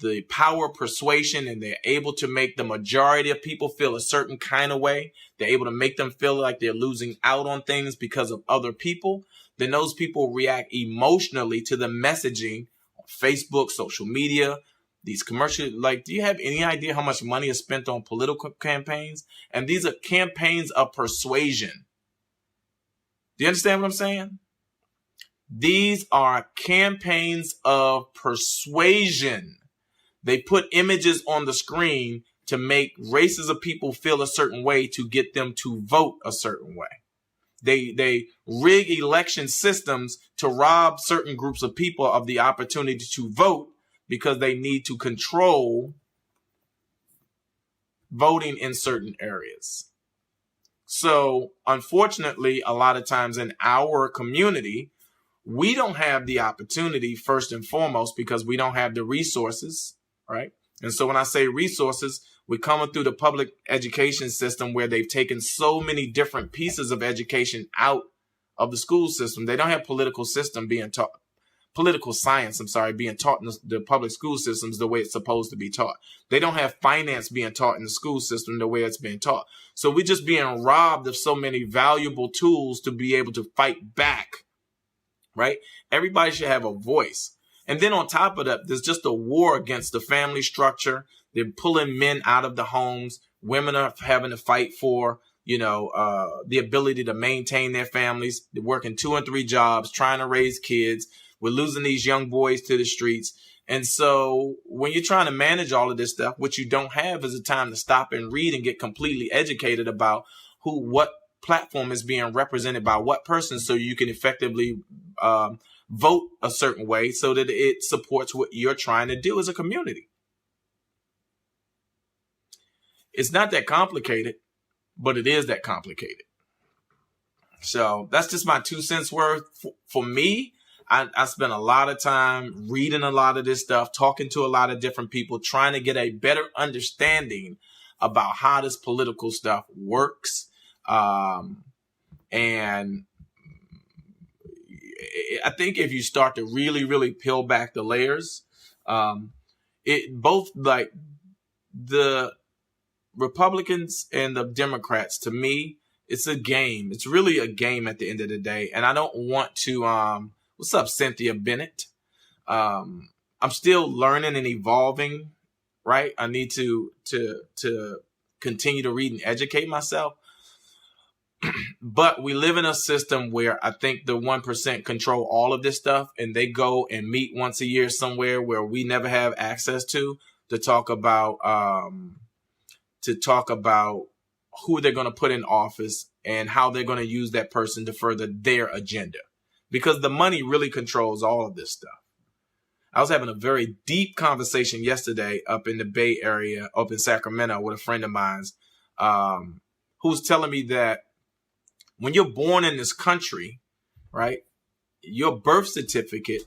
the power of persuasion, and they're able to make the majority of people feel a certain kind of way, they're able to make them feel like they're losing out on things because of other people, then those people react emotionally to the messaging on Facebook, social media, these commercials. Like, do you have any idea how much money is spent on political campaigns? And these are campaigns of persuasion. Do you understand what I'm saying? These are campaigns of persuasion. They put images on the screen to make races of people feel a certain way to get them to vote a certain way. They rig election systems to rob certain groups of people of the opportunity to vote, because they need to control voting in certain areas. So, unfortunately, a lot of times in our community, we don't have the opportunity, first and foremost, because we don't have the resources, right? And so when I say resources, we're coming through the public education system, where they've taken so many different pieces of education out of the school system. They don't have political science, being taught in the public school systems the way it's supposed to be taught. They don't have finance being taught in the school system the way it's being taught. So we're just being robbed of so many valuable tools to be able to fight back, right? Everybody should have a voice. And then on top of that, there's just a war against the family structure. They're pulling men out of the homes. Women are having to fight for, the ability to maintain their families. They're working 2 and 3 jobs, trying to raise kids. We're losing these young boys to the streets. And so when you're trying to manage all of this stuff, what you don't have is a time to stop and read and get completely educated about what platform is being represented by what person, so you can effectively vote a certain way so that it supports what you're trying to do as a community. It's not that complicated. but it is that complicated. So that's just my 2 cents worth. For me, I spent a lot of time reading a lot of this stuff, talking to a lot of different people, trying to get a better understanding about how this political stuff works. And I think if you start to really, really peel back the layers, both like the Republicans and the Democrats, to me, it's a game. It's really a game at the end of the day. And I don't want to, what's up, Cynthia Bennett? I'm still learning and evolving, right? I need to continue to read and educate myself. But we live in a system where I think the 1% control all of this stuff, and they go and meet once a year somewhere where we never have access to talk about who they're going to put in office and how they're going to use that person to further their agenda, because the money really controls all of this stuff. I was having a very deep conversation yesterday up in the Bay Area, up in Sacramento, with a friend of mine who's telling me that when you're born in this country, right, your birth certificate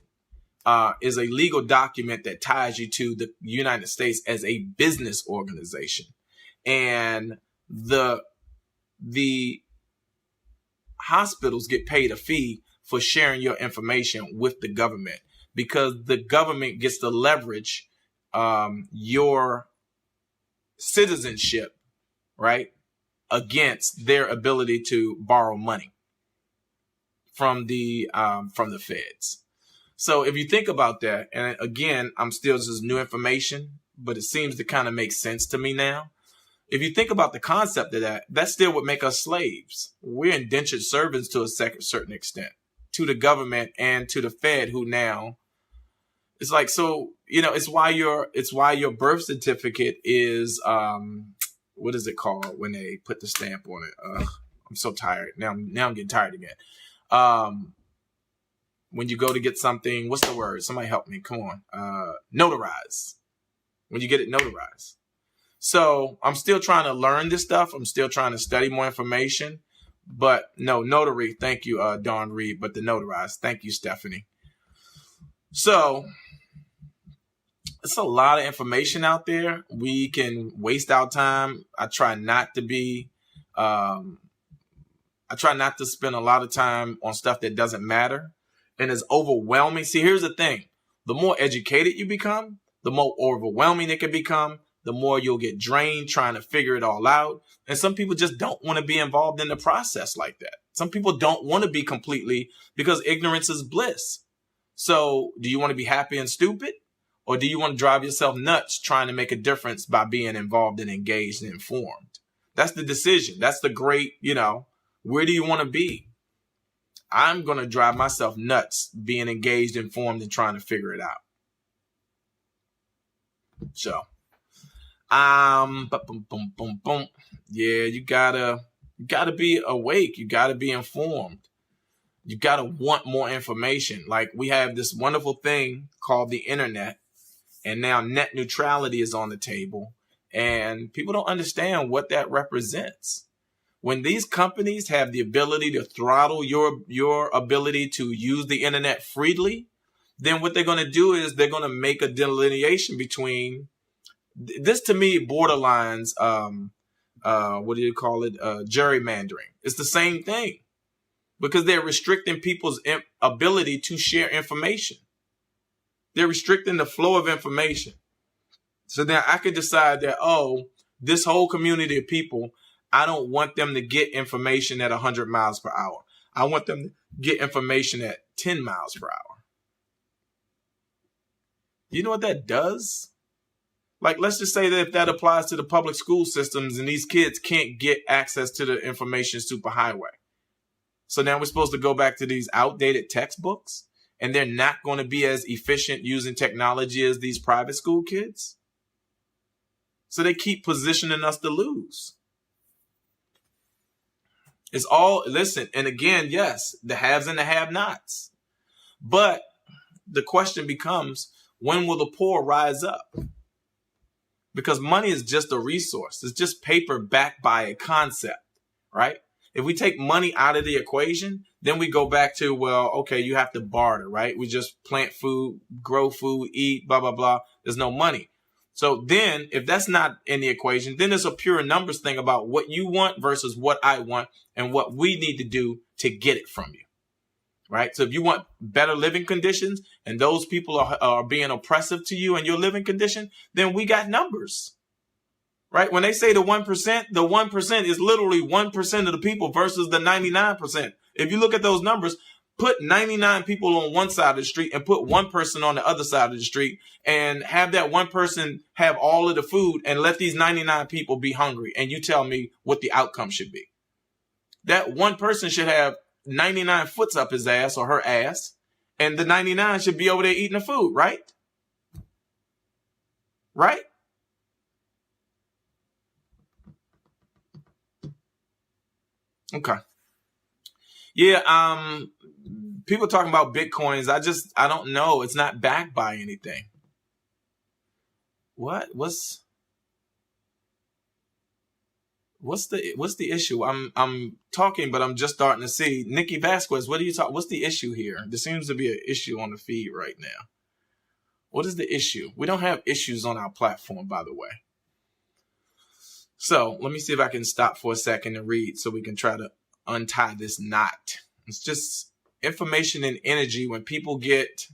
is a legal document that ties you to the United States as a business organization. And the hospitals get paid a fee for sharing your information with the government, because the government gets to leverage your citizenship, right, against their ability to borrow money from the feds. So if you think about that, and again, I'm still just new information, but it seems to kind of make sense to me now. If you think about the concept of that still would make us slaves. We're indentured servants to a certain extent to the government and to the Fed, who now, it's like, so, it's why your birth certificate is, what is it called when they put the stamp on it? I'm so tired. Now I'm getting tired again. When you go to get something, what's the word? Somebody help me. Come on. Notarize. When you get it notarized. So I'm still trying to learn this stuff. I'm still trying to study more information. But no, notary. Thank you, Dawn Reed. But the notarized. Thank you, Stephanie. So it's a lot of information out there. We can waste our time. I try not to spend a lot of time on stuff that doesn't matter and is overwhelming. See, here's the thing. The more educated you become, the more overwhelming it can become. The more you'll get drained trying to figure it all out. And some people just don't want to be involved in the process like that. Some people don't want to be completely, because ignorance is bliss. So do you want to be happy and stupid? Or do you want to drive yourself nuts trying to make a difference by being involved and engaged and informed? That's the decision. That's the great, where do you want to be? I'm going to drive myself nuts being engaged, informed, and trying to figure it out. So, yeah, you gotta be awake. You gotta be informed. You gotta want more information. Like, we have this wonderful thing called the internet, and now net neutrality is on the table, and people don't understand what that represents. When these companies have the ability to throttle your ability to use the internet freely, then what they're going to do is they're going to make a delineation between this. To me, borderlines, what do you call it? Gerrymandering. It's the same thing, because they're restricting people's ability to share information. They're restricting the flow of information. So now I could decide that, this whole community of people, I don't want them to get information at 100 miles per hour. I want them to get information at 10 miles per hour. You know what that does? Like, let's just say that if that applies to the public school systems and these kids can't get access to the information superhighway. So now we're supposed to go back to these outdated textbooks, and they're not going to be as efficient using technology as these private school kids. So they keep positioning us to lose. It's all, listen, and again, yes, the haves and the have-nots. But the question becomes, when will the poor rise up? because money is just a resource. It's just paper backed by a concept, right? If we take money out of the equation, then we go back to, well, okay, you have to barter, right? We just plant food, grow food, eat, blah, blah, blah. There's no money. So then if that's not in the equation, then it's a pure numbers thing about what you want versus what I want and what we need to do to get it from you, right? So if you want better living conditions and those people are being oppressive to you and your living condition, then we got numbers. Right? When they say the 1% is literally 1% of the people versus the 99%. If you look at those numbers, put 99 people on one side of the street and put one person on the other side of the street and have that one person have all of the food and let these 99 people be hungry. And you tell me what the outcome should be. That one person should have 99 foots up his ass or her ass, and the 99 should be over there eating the food, right? Right? Okay. Yeah, people talking about Bitcoins. I don't know. It's not backed by anything. What's the issue? I'm talking, but I'm just starting to see. Nikki Vasquez, what are you talking? What's the issue here? There seems to be an issue on the feed right now. What is the issue? We don't have issues on our platform, by the way. So let me see if I can stop for a second and read so we can try to untie this knot. It's just information and energy when people get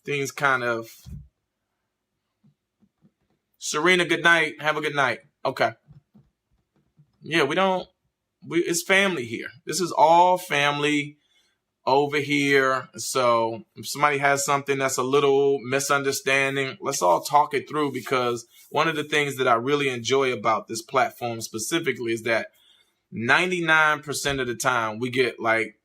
things kind of. Serena, good night. Have a good night. Okay. Yeah, it's family here. This is all family over here. So if somebody has something that's a little misunderstanding, let's all talk it through, because one of the things that I really enjoy about this platform specifically is that 99% of the time we get like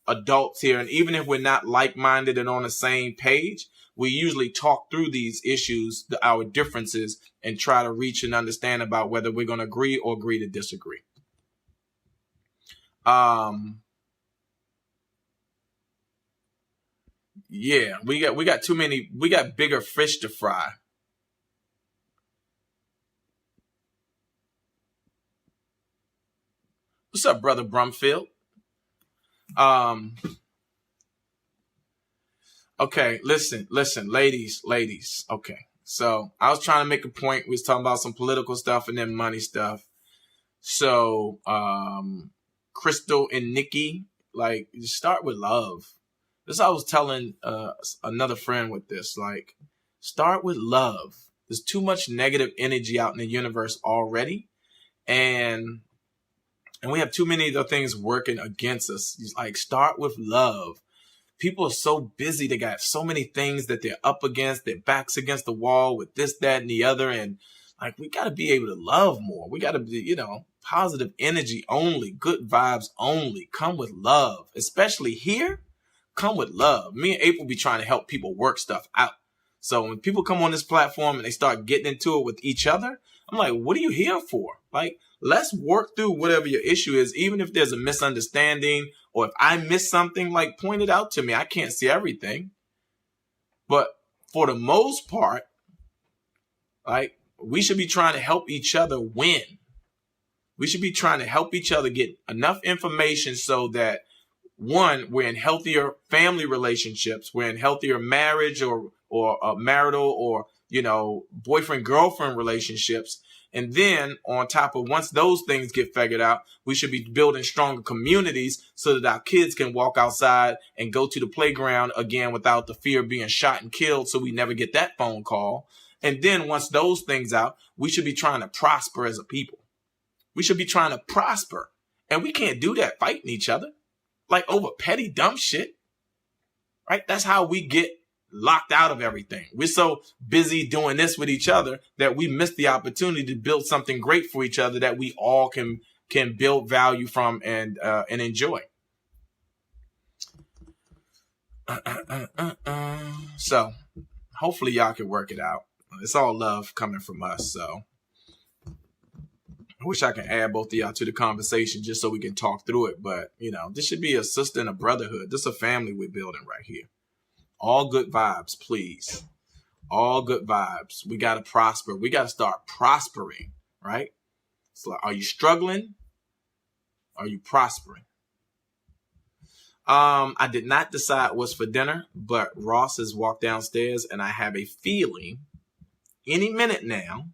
adults here. And even if we're not like-minded and on the same page, we usually talk through these issues, our differences, and try to reach and understand about whether we're going to agree or agree to disagree. Yeah, we got too many. We got bigger fish to fry. What's up, brother Brumfield? Okay, listen, ladies. Okay, so I was trying to make a point. We was talking about some political stuff and then money stuff. So, Crystal and Nikki, like, start with love. This I was telling another friend with this, like, start with love. There's too much negative energy out in the universe already, and we have too many of the things working against us. Like, start with love. People are so busy. They got so many things that they're up against. Their backs against the wall with this, that, and the other. And like, we got to be able to love more. We got to be, positive energy only, good vibes only. Come with love, especially here. Come with love. Me and April be trying to help people work stuff out. So when people come on this platform and they start getting into it with each other, I'm like, what are you here for? Like, let's work through whatever your issue is, even if there's a misunderstanding or if I miss something, like, point it out to me. I can't see everything. But for the most part, like, we should be trying to help each other win. We should be trying to help each other get enough information so that, one, we're in healthier family relationships, we're in healthier marriage or marital or, boyfriend-girlfriend relationships. And then on top of, once those things get figured out, we should be building stronger communities so that our kids can walk outside and go to the playground again without the fear of being shot and killed, so we never get that phone call. And then once those things out, we should be trying to prosper as a people. We should be trying to prosper. And we can't do that fighting each other, like, over petty, dumb shit. Right? That's how we get locked out of everything. We're so busy doing this with each other that we miss the opportunity to build something great for each other that we all can build value from and enjoy. So hopefully y'all can work it out. It's all love coming from us. So I wish I can add both of y'all to the conversation just so we can talk through it. But, this should be a sister and a brotherhood. This is a family we're building right here. All good vibes, please. All good vibes. We got to prosper. We got to start prospering, right? So are you struggling? Are you prospering? I did not decide what's for dinner, but Ross has walked downstairs and I have a feeling any minute now,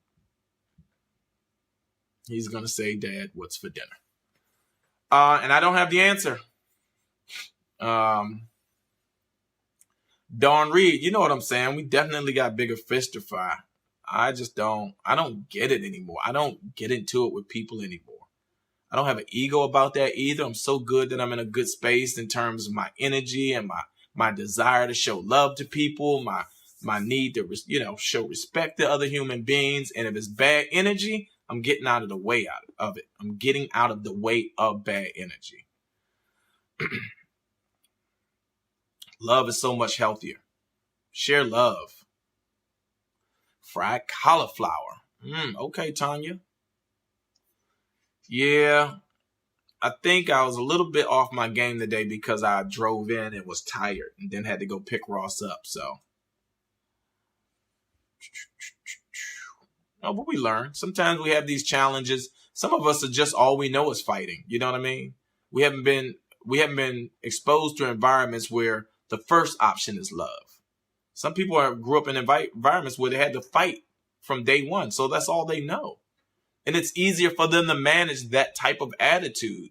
he's going to say, Dad, what's for dinner? And I don't have the answer. Dawn Reed, you know what I'm saying? We definitely got bigger fish to fry. I don't get it anymore. I don't get into it with people anymore. I don't have an ego about that either. I'm so good that I'm in a good space in terms of my energy and my desire to show love to people, my need to, show respect to other human beings. And if it's bad energy, I'm getting out of the way of it. I'm getting out of the way of bad energy. Love is so much healthier. Share love. Fried cauliflower. Okay, Tanya. Yeah, I think I was a little bit off my game today because I drove in and was tired and then had to go pick Ross up. So, but we learn. Sometimes we have these challenges. Some of us are just all we know is fighting. You know what I mean? We haven't been exposed to environments where the first option is love. Some people grew up in environments where they had to fight from day one. So that's all they know. And it's easier for them to manage that type of attitude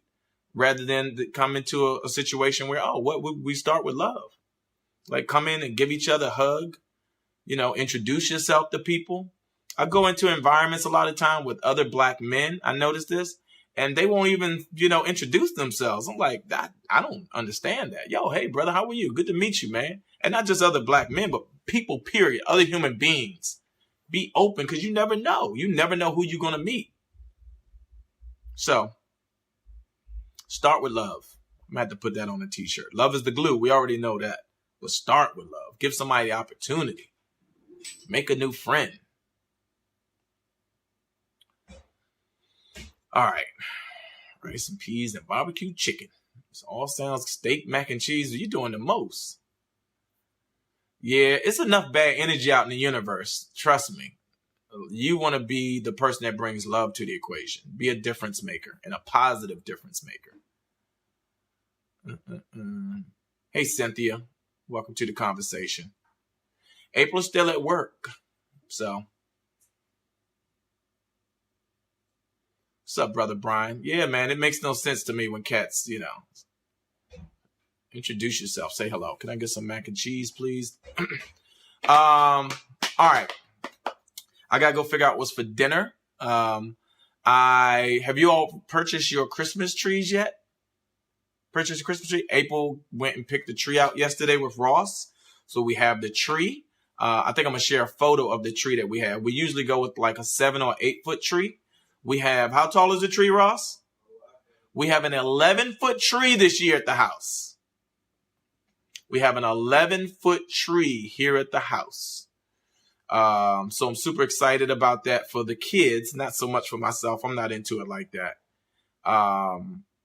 rather than come into a situation where, we start with love. Like come in and give each other a hug, introduce yourself to people. I go into environments a lot of time with other black men. I noticed this and they won't even, introduce themselves. I'm like, I don't understand that. Yo, hey, brother, how are you? Good to meet you, man. And not just other black men, but people, period, other human beings. Be open because you never know. You never know who you're going to meet. So, start with love. I'm going to have to put that on a t-shirt. Love is the glue. We already know that. But start with love. Give somebody the opportunity. Make a new friend. All right. Rice and peas and barbecue chicken. This all sounds steak, mac and cheese. You're doing the most. Yeah, it's enough bad energy out in the universe. Trust me. You want to be the person that brings love to the equation. Be a difference maker and a positive difference maker. Hey, Cynthia. Welcome to the conversation. April's still at work. So, what's up, Brother Brian? Yeah, man, it makes no sense to me when cats, introduce yourself. Say hello. Can I get some mac and cheese, please? All right. I got to go figure out what's for dinner. Have you all purchased your Christmas trees yet? Purchased a Christmas tree? April went and picked the tree out yesterday with Ross. So we have the tree. I think I'm going to share a photo of the tree that we have. We usually go with like a 7 or 8 foot tree. We have, how tall is the tree, Ross? We have an 11-foot tree this year at the house. We have an 11-foot tree here at the house. So I'm super excited about that for the kids. Not so much for myself. I'm not into it like that.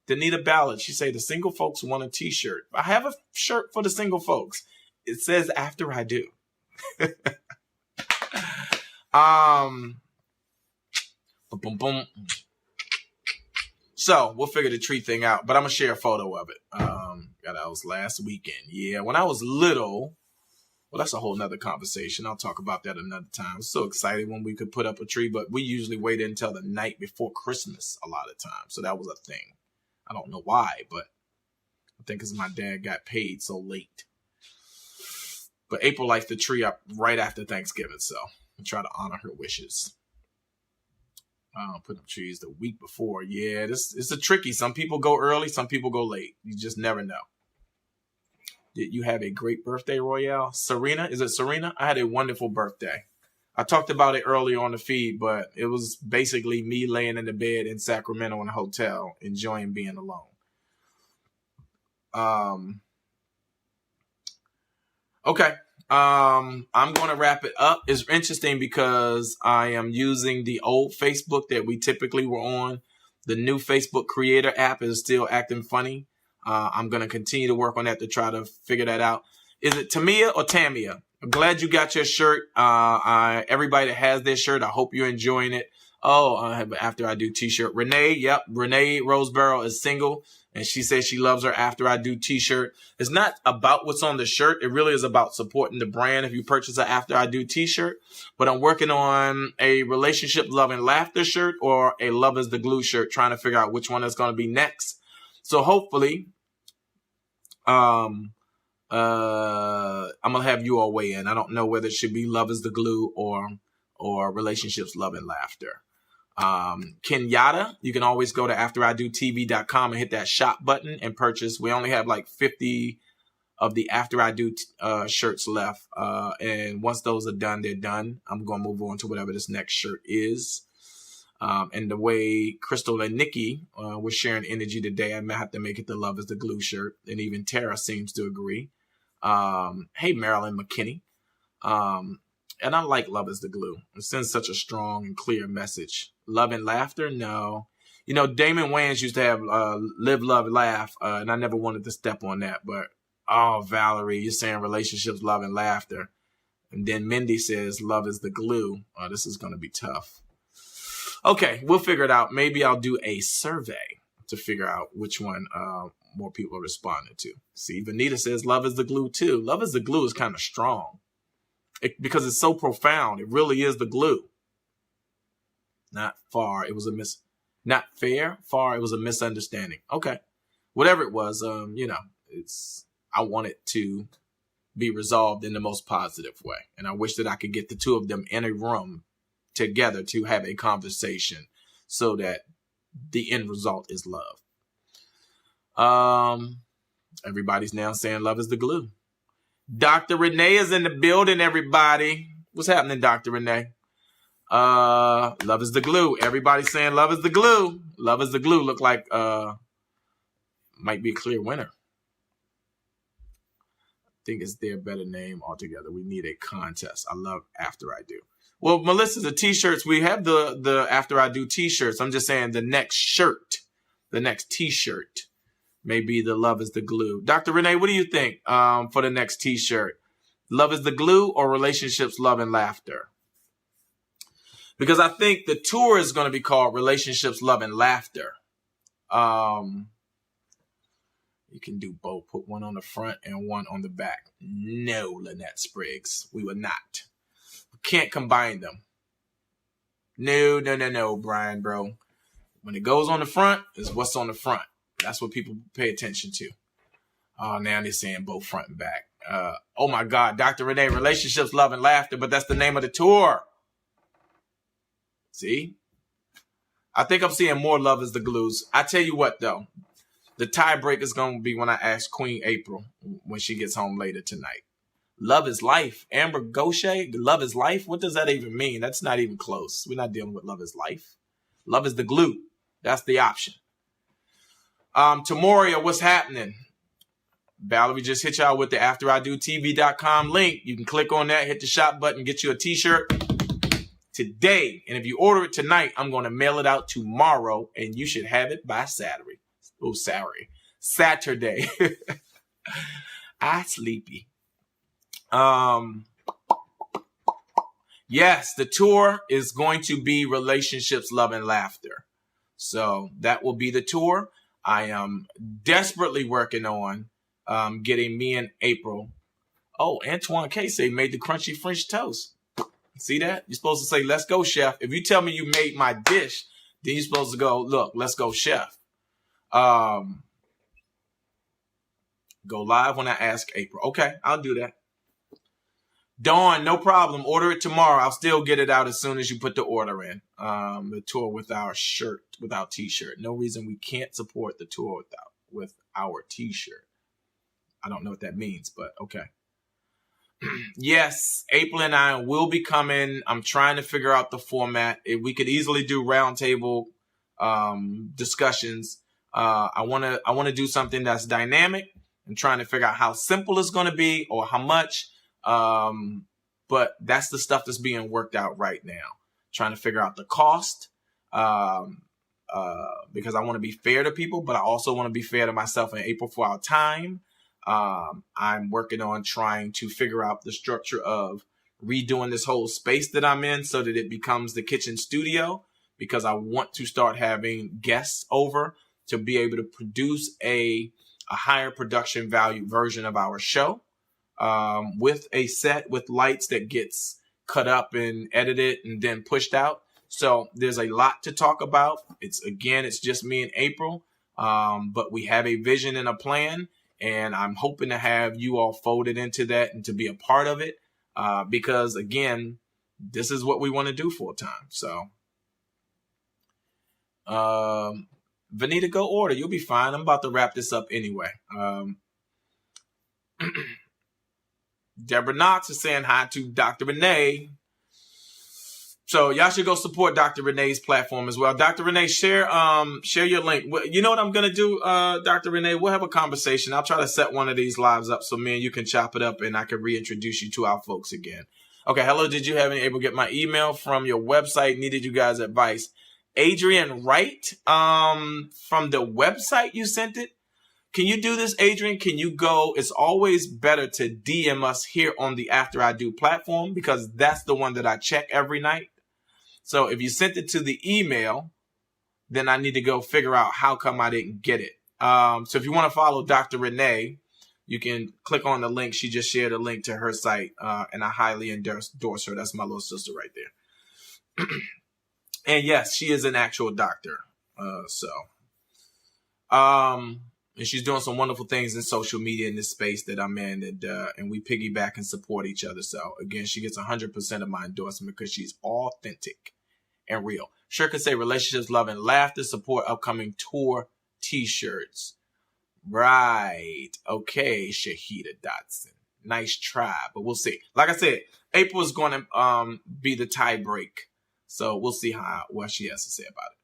Danita Ballard, she say the single folks want a t-shirt. I have a shirt for the single folks. It says after I do. Boom, boom. So we'll figure the tree thing out, but I'm gonna share a photo of it. That was last weekend. Yeah, when I was little, well, that's a whole nother conversation. I'll talk about that another time. I was so excited when we could put up a tree, but we usually waited until the night before Christmas a lot of times. So that was a thing. I don't know why, but I think because my dad got paid so late. But April lights the tree up right after Thanksgiving, so I try to honor her wishes. Put up trees the week before. Yeah, it's a tricky. Some people go early, some people go late. You just never know. Did you have a great birthday, Royale? Serena? Is it Serena? I had a wonderful birthday. I talked about it earlier on the feed, but it was basically me laying in the bed in Sacramento in a hotel, enjoying being alone. Okay. I'm going to wrap it up. It's interesting because I am using the old Facebook that we typically were on. The new Facebook Creator app is still acting funny. I'm going to continue to work on that to try to figure that out. Is it Tamia or Tamia? I'm glad you got your shirt. Everybody that has this shirt, I hope you're enjoying it. After I do t-shirt. Renee Rosebarrow is single, and she says she loves her After I Do t-shirt. It's not about what's on the shirt. It really is about supporting the brand if you purchase an After I Do t-shirt. But I'm working on a Relationship, Love, and Laughter shirt or a Love is the Glue shirt, trying to figure out which one is going to be next. So hopefully, I'm going to have you all weigh in. I don't know whether it should be Love is the Glue or Relationships, Love, and Laughter. Kenyatta, you can always go to afteridotv.com and hit that shop button and purchase. We only have like 50 of the After I Do shirts left. And once those are done, they're done. I'm going to move on to whatever this next shirt is. And the way Crystal and Nikki were sharing energy today, I might have to make it the Love is the Glue shirt. And even Tara seems to agree. Hey, Marilyn McKinney. And I like Love is the Glue. It sends such a strong and clear message. Love and Laughter? No. You know, Damon Wayans used to have Live, Love, Laugh, and I never wanted to step on that. But, Valerie, you're saying Relationships, Love, and Laughter. And then Mindy says Love is the Glue. This is going to be tough. Okay, we'll figure it out. Maybe I'll do a survey to figure out which one more people are responding to. See, Vanita says Love is the Glue, too. Love is the Glue is kind of strong. Because it's so profound. It really is the glue. Not far. It was not fair. Far. It was a misunderstanding. Okay. Whatever it was, I want it to be resolved in the most positive way. And I wish that I could get the two of them in a room together to have a conversation so that the end result is love. Everybody's now saying love is the glue. Dr. Renee is in the building, everybody. What's happening, Dr. Renee? Love is the glue. Everybody's saying love is the glue. Love is the glue. Look like might be a clear winner. I think it's their better name altogether. We need a contest. I love After I Do. Well, Melissa, the t-shirts, we have the After I Do t-shirts. I'm just saying the next shirt, the next t-shirt. Maybe the Love is the Glue. Dr. Renee, what do you think for the next t-shirt? Love is the Glue or Relationships, Love, and Laughter? Because I think the tour is going to be called Relationships, Love, and Laughter. You can do both. Put one on the front and one on the back. No, Lynette Spriggs. We would not. We can't combine them. No, Brian, bro. When it goes on the front, is what's on the front. That's what people pay attention to. Oh, now they're saying both front and back. Oh, my God. Dr. Renee, Relationships, Love, and Laughter. But that's the name of the tour. See? I think I'm seeing more Love is the Glues. I tell you what, though. The tiebreak is going to be when I ask Queen April when she gets home later tonight. Love is life. Amber Gaucher, love is life? What does that even mean? That's not even close. We're not dealing with love is life. Love is the glue. That's the option. Tamoria, what's happening? Valerie just hit y'all with the AfterIDoTV.com link. You can click on that, hit the shop button, get you a t-shirt today. And if you order it tonight, I'm going to mail it out tomorrow, and you should have it by Saturday. Oh, Saturday. I sleepy. Yes, the tour is going to be Relationships, Love, and Laughter. So that will be the tour. I am desperately working on getting me and April. Oh, Antoine Casey made the crunchy French toast. See that? You're supposed to say, let's go, chef. If you tell me you made my dish, then you're supposed to go, look, let's go, chef. Go live when I ask April. Okay, I'll do that. Dawn, no problem. Order it tomorrow. I'll still get it out as soon as you put the order in. The tour with our shirt, with our t-shirt. No reason we can't support the tour with our t-shirt. I don't know what that means, but okay. Yes, April and I will be coming. I'm trying to figure out the format. We could easily do roundtable discussions. I want to do something that's dynamic. I'm trying to figure out how simple it's going to be or how much. But that's the stuff that's being worked out right now. Trying to figure out the cost. Because I want to be fair to people, but I also want to be fair to myself and April for our time. I'm working on trying to figure out the structure of redoing this whole space that I'm in so that it becomes the kitchen studio, because I want to start having guests over to be able to produce a higher production value version of our show, with a set with lights that gets cut up and edited and then pushed out. So there's a lot to talk about. It's just me and April, but we have a vision and a plan, and I'm hoping to have you all folded into that and to be a part of it, because again, this is what we want to do full time. So, Vanita, go order. You'll be fine. I'm about to wrap this up anyway. Deborah Knox is saying hi to Dr. Renee. So y'all should go support Dr. Renee's platform as well. Dr. Renee, share your link. You know what I'm going to do, Dr. Renee? We'll have a conversation. I'll try to set one of these lives up so me and you can chop it up and I can reintroduce you to our folks again. Okay, hello. Did you have any able to get my email from your website? Needed you guys' advice. Adrian Wright, from the website you sent it. Can you do this, Adrian? Can you go? It's always better to DM us here on the After I Do platform, because that's the one that I check every night. So if you sent it to the email, then I need to go figure out how come I didn't get it. So if you want to follow Dr. Renee, you can click on the link. She just shared a link to her site, and I highly endorse her. That's my little sister right there. And yes, she is an actual doctor. And she's doing some wonderful things in social media in this space that I'm in, and we piggyback and support each other. So again, she gets 100% of my endorsement because she's authentic and real. Sure could say relationships, love, and laughter, support upcoming tour t-shirts. Right. Okay, Shahida Dotson. Nice try, but we'll see. Like I said, April is going to be the tie break. So we'll see what she has to say about it.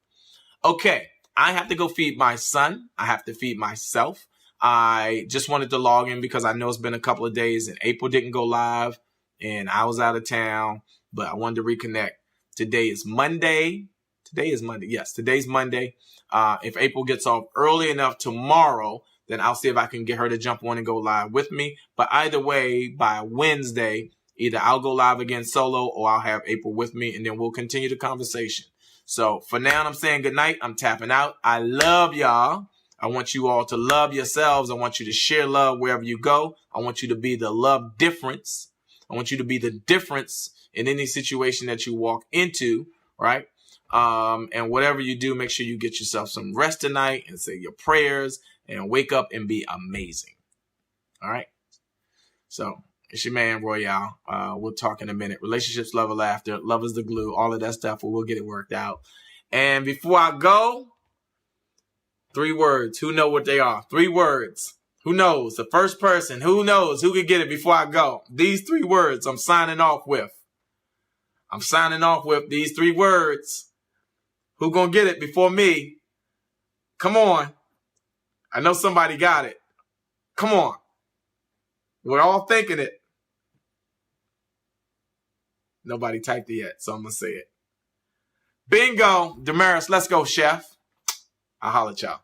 Okay. I have to go feed my son. I have to feed myself. I just wanted to log in because I know it's been a couple of days and April didn't go live and I was out of town, but I wanted to reconnect. Today is Monday. Yes, today's Monday. If April gets off early enough tomorrow, then I'll see if I can get her to jump on and go live with me. But either way, by Wednesday, either I'll go live again solo or I'll have April with me and then we'll continue the conversation. So for now, I'm saying good night. I'm tapping out. I love y'all. I want you all to love yourselves. I want you to share love wherever you go. I want you to be the love difference. I want you to be the difference in any situation that you walk into, right? And whatever you do, make sure you get yourself some rest tonight and say your prayers and wake up and be amazing. All right? So it's your man, Royale. We'll talk in a minute. Relationships, love, and laughter. Love is the glue. All of that stuff. We'll get it worked out. And before I go, 3 words. Who know what they are? 3 words. Who knows? The first person. Who knows? Who can get it before I go? These 3 words I'm signing off with. I'm signing off with these 3 words. Who gonna get it before me? Come on. I know somebody got it. Come on. We're all thinking it. Nobody typed it yet, so I'm going to say it. Bingo. Damaris, let's go, chef. I'll holler at y'all.